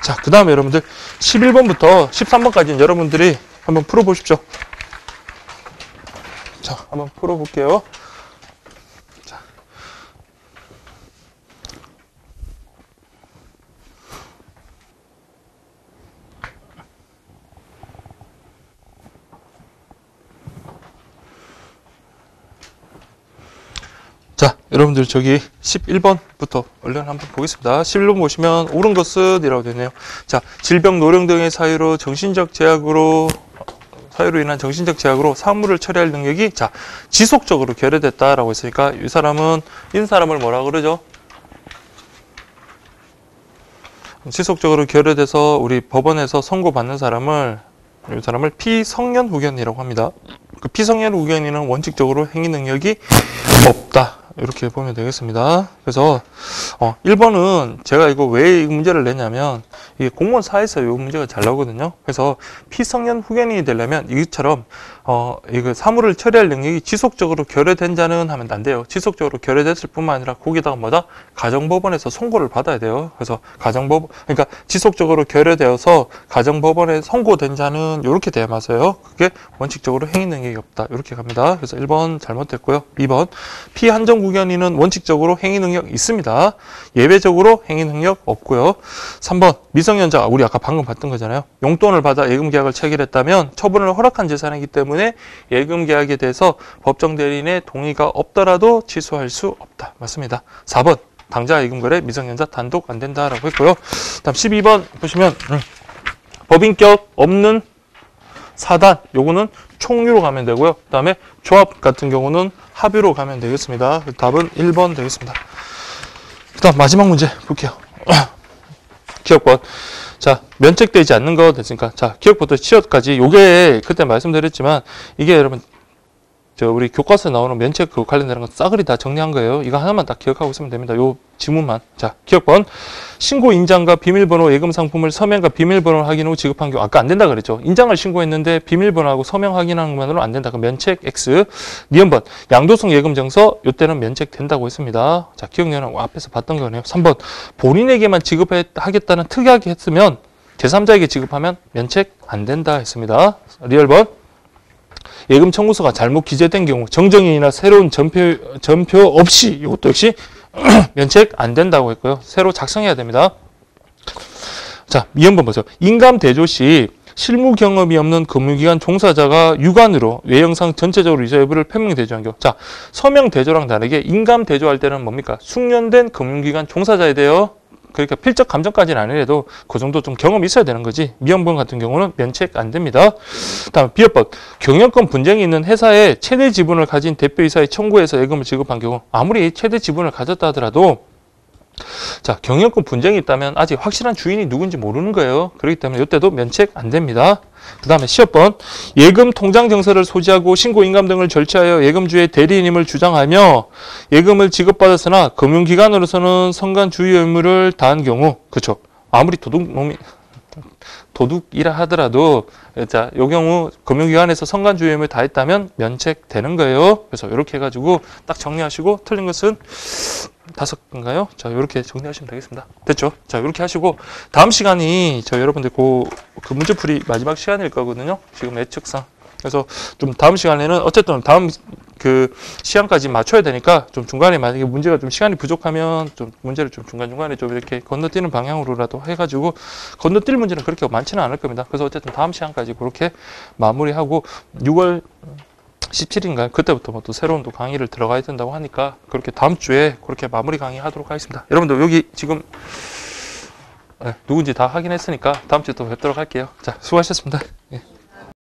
자, 그 다음에 여러분들 11번부터 13번까지는 여러분들이 한번 풀어보십시오. 자, 한번 풀어볼게요. 자, 여러분들 저기 11번부터 얼른 한번 보겠습니다. 11번 보시면 옳은 것은 이라고 되네요. 자, 질병, 노령 등의 사유로 인한 정신적 제약으로 사무를 처리할 능력이 자, 지속적으로 결여됐다라고 했으니까 이 사람을 뭐라 그러죠? 지속적으로 결여돼서 우리 법원에서 선고받는 이 사람을 피성년 후견이라고 합니다. 그 피성년 후견인은 원칙적으로 행위 능력이 없다. 이렇게 보면 되겠습니다. 그래서 1번은 제가 이거 왜 이 문제를 냈냐면 이게 공무원 사에서 이 문제가 잘 나오거든요. 그래서 피성년 후견인이 되려면 이것처럼 이거 사무를 처리할 능력이 지속적으로 결여된 자는 하면 안 돼요. 지속적으로 결여됐을 뿐만 아니라 거기다가 뭐다? 가정법원에서 선고를 받아야 돼요. 그래서 그러니까 지속적으로 결여되어서 가정법원에 선고된 자는 이렇게 돼야 맞아요. 그게 원칙적으로 행위 능력이 없다. 이렇게 갑니다. 그래서 1번 잘못됐고요. 2번 피한정구견인은 원칙적으로 행위 능력 있습니다. 예외적으로 행위 능력 없고요. 3번 미성년자가 우리 아까 방금 봤던 거잖아요. 용돈을 받아 예금계약을 체결했다면 처분을 허락한 재산이기 때문에 예금계약에 대해서 법정 대리인의 동의가 없더라도 취소할 수 없다. 맞습니다. 4번 당좌 예금거래 미성년자 단독 안 된다라고 했고요. 다음 12번 보시면 법인격 없는 사단 요거는 총유로 가면 되고요. 그 다음에 조합 같은 경우는 합유로 가면 되겠습니다. 답은 1번 되겠습니다. 그 다음 마지막 문제 볼게요. 기억권. 자, 면책되지 않는 거 됐으니까. 자, 기억부터 취업까지. 요게 그때 말씀드렸지만 이게 여러분 우리 교과서에 나오는 면책 그 관련되는 건 싸그리 다 정리한 거예요. 이거 하나만 딱 기억하고 있으면 됩니다. 요 지문만. 자, 기억번. 신고 인장과 비밀번호 예금 상품을 서명과 비밀번호 확인 후 지급한 경우 아까 안 된다 그랬죠. 인장을 신고했는데 비밀번호하고 서명 확인하는 것만으로 안 된다. 그럼 면책 X. 니은번. 양도성 예금 증서 요때는 면책 된다고 했습니다. 자, 기억력은 앞에서 봤던 거네요. 3번. 본인에게만 지급하겠다는 특이하게 했으면 제3자에게 지급하면 면책 안 된다 했습니다. 리얼번. 예금 청구서가 잘못 기재된 경우 정정인이나 새로운 전표 없이 이것도 역시 면책 안 된다고 했고요. 새로 작성해야 됩니다. 자, 미연번 보세요. 인감 대조 시 실무 경험이 없는 금융기관 종사자가 유관으로 외형상 전체적으로 이자 여부를 표명 대조한 경우. 자, 서명 대조랑 다르게 인감 대조할 때는 뭡니까? 숙련된 금융기관 종사자에 대해 그러니까 필적 감정까지는 아니래도 그 정도 좀 경험이 있어야 되는 거지. 미연번 같은 경우는 면책 안 됩니다. 다음 비업법. 경영권 분쟁이 있는 회사에 최대 지분을 가진 대표이사의 청구해서 예금을 지급한 경우 아무리 최대 지분을 가졌다 하더라도 자, 경영권 분쟁이 있다면 아직 확실한 주인이 누군지 모르는 거예요. 그렇기 때문에 이때도 면책 안 됩니다. 그 다음에 시업번. 예금 통장 정서를 소지하고 신고 인감 등을 절차하여 예금주의 대리인임을 주장하며 예금을 지급받았으나 금융기관으로서는 선관 주의 의무를 다한 경우 그렇죠. 아무리 도둑이라 하더라도 자, 요 경우 금융기관에서 선관 주의 의무를 다했다면 면책되는 거예요. 그래서 이렇게 해가지고 딱 정리하시고 틀린 것은 5개인가요? 자, 이렇게 정리하시면 되겠습니다. 됐죠? 자, 이렇게 하시고 다음 시간이 여러분들 그 문제풀이 마지막 시간일 거거든요. 지금 예측상. 그래서 좀 다음 시간에는 어쨌든 다음 그 시간까지 맞춰야 되니까 좀 중간에 만약에 문제가 좀 시간이 부족하면 좀 문제를 좀 중간중간에 좀 이렇게 건너뛰는 방향으로라도 해가지고 건너뛸 문제는 그렇게 많지는 않을 겁니다. 그래서 어쨌든 다음 시간까지 그렇게 마무리하고 6월 17일인가요? 그때부터 뭐 또 새로운 또 강의를 들어가야 된다고 하니까 그렇게 다음 주에 그렇게 마무리 강의 하도록 하겠습니다. 여러분들 여기 지금 누군지 다 확인했으니까 다음 주에 또 뵙도록 할게요. 자, 수고하셨습니다. 예.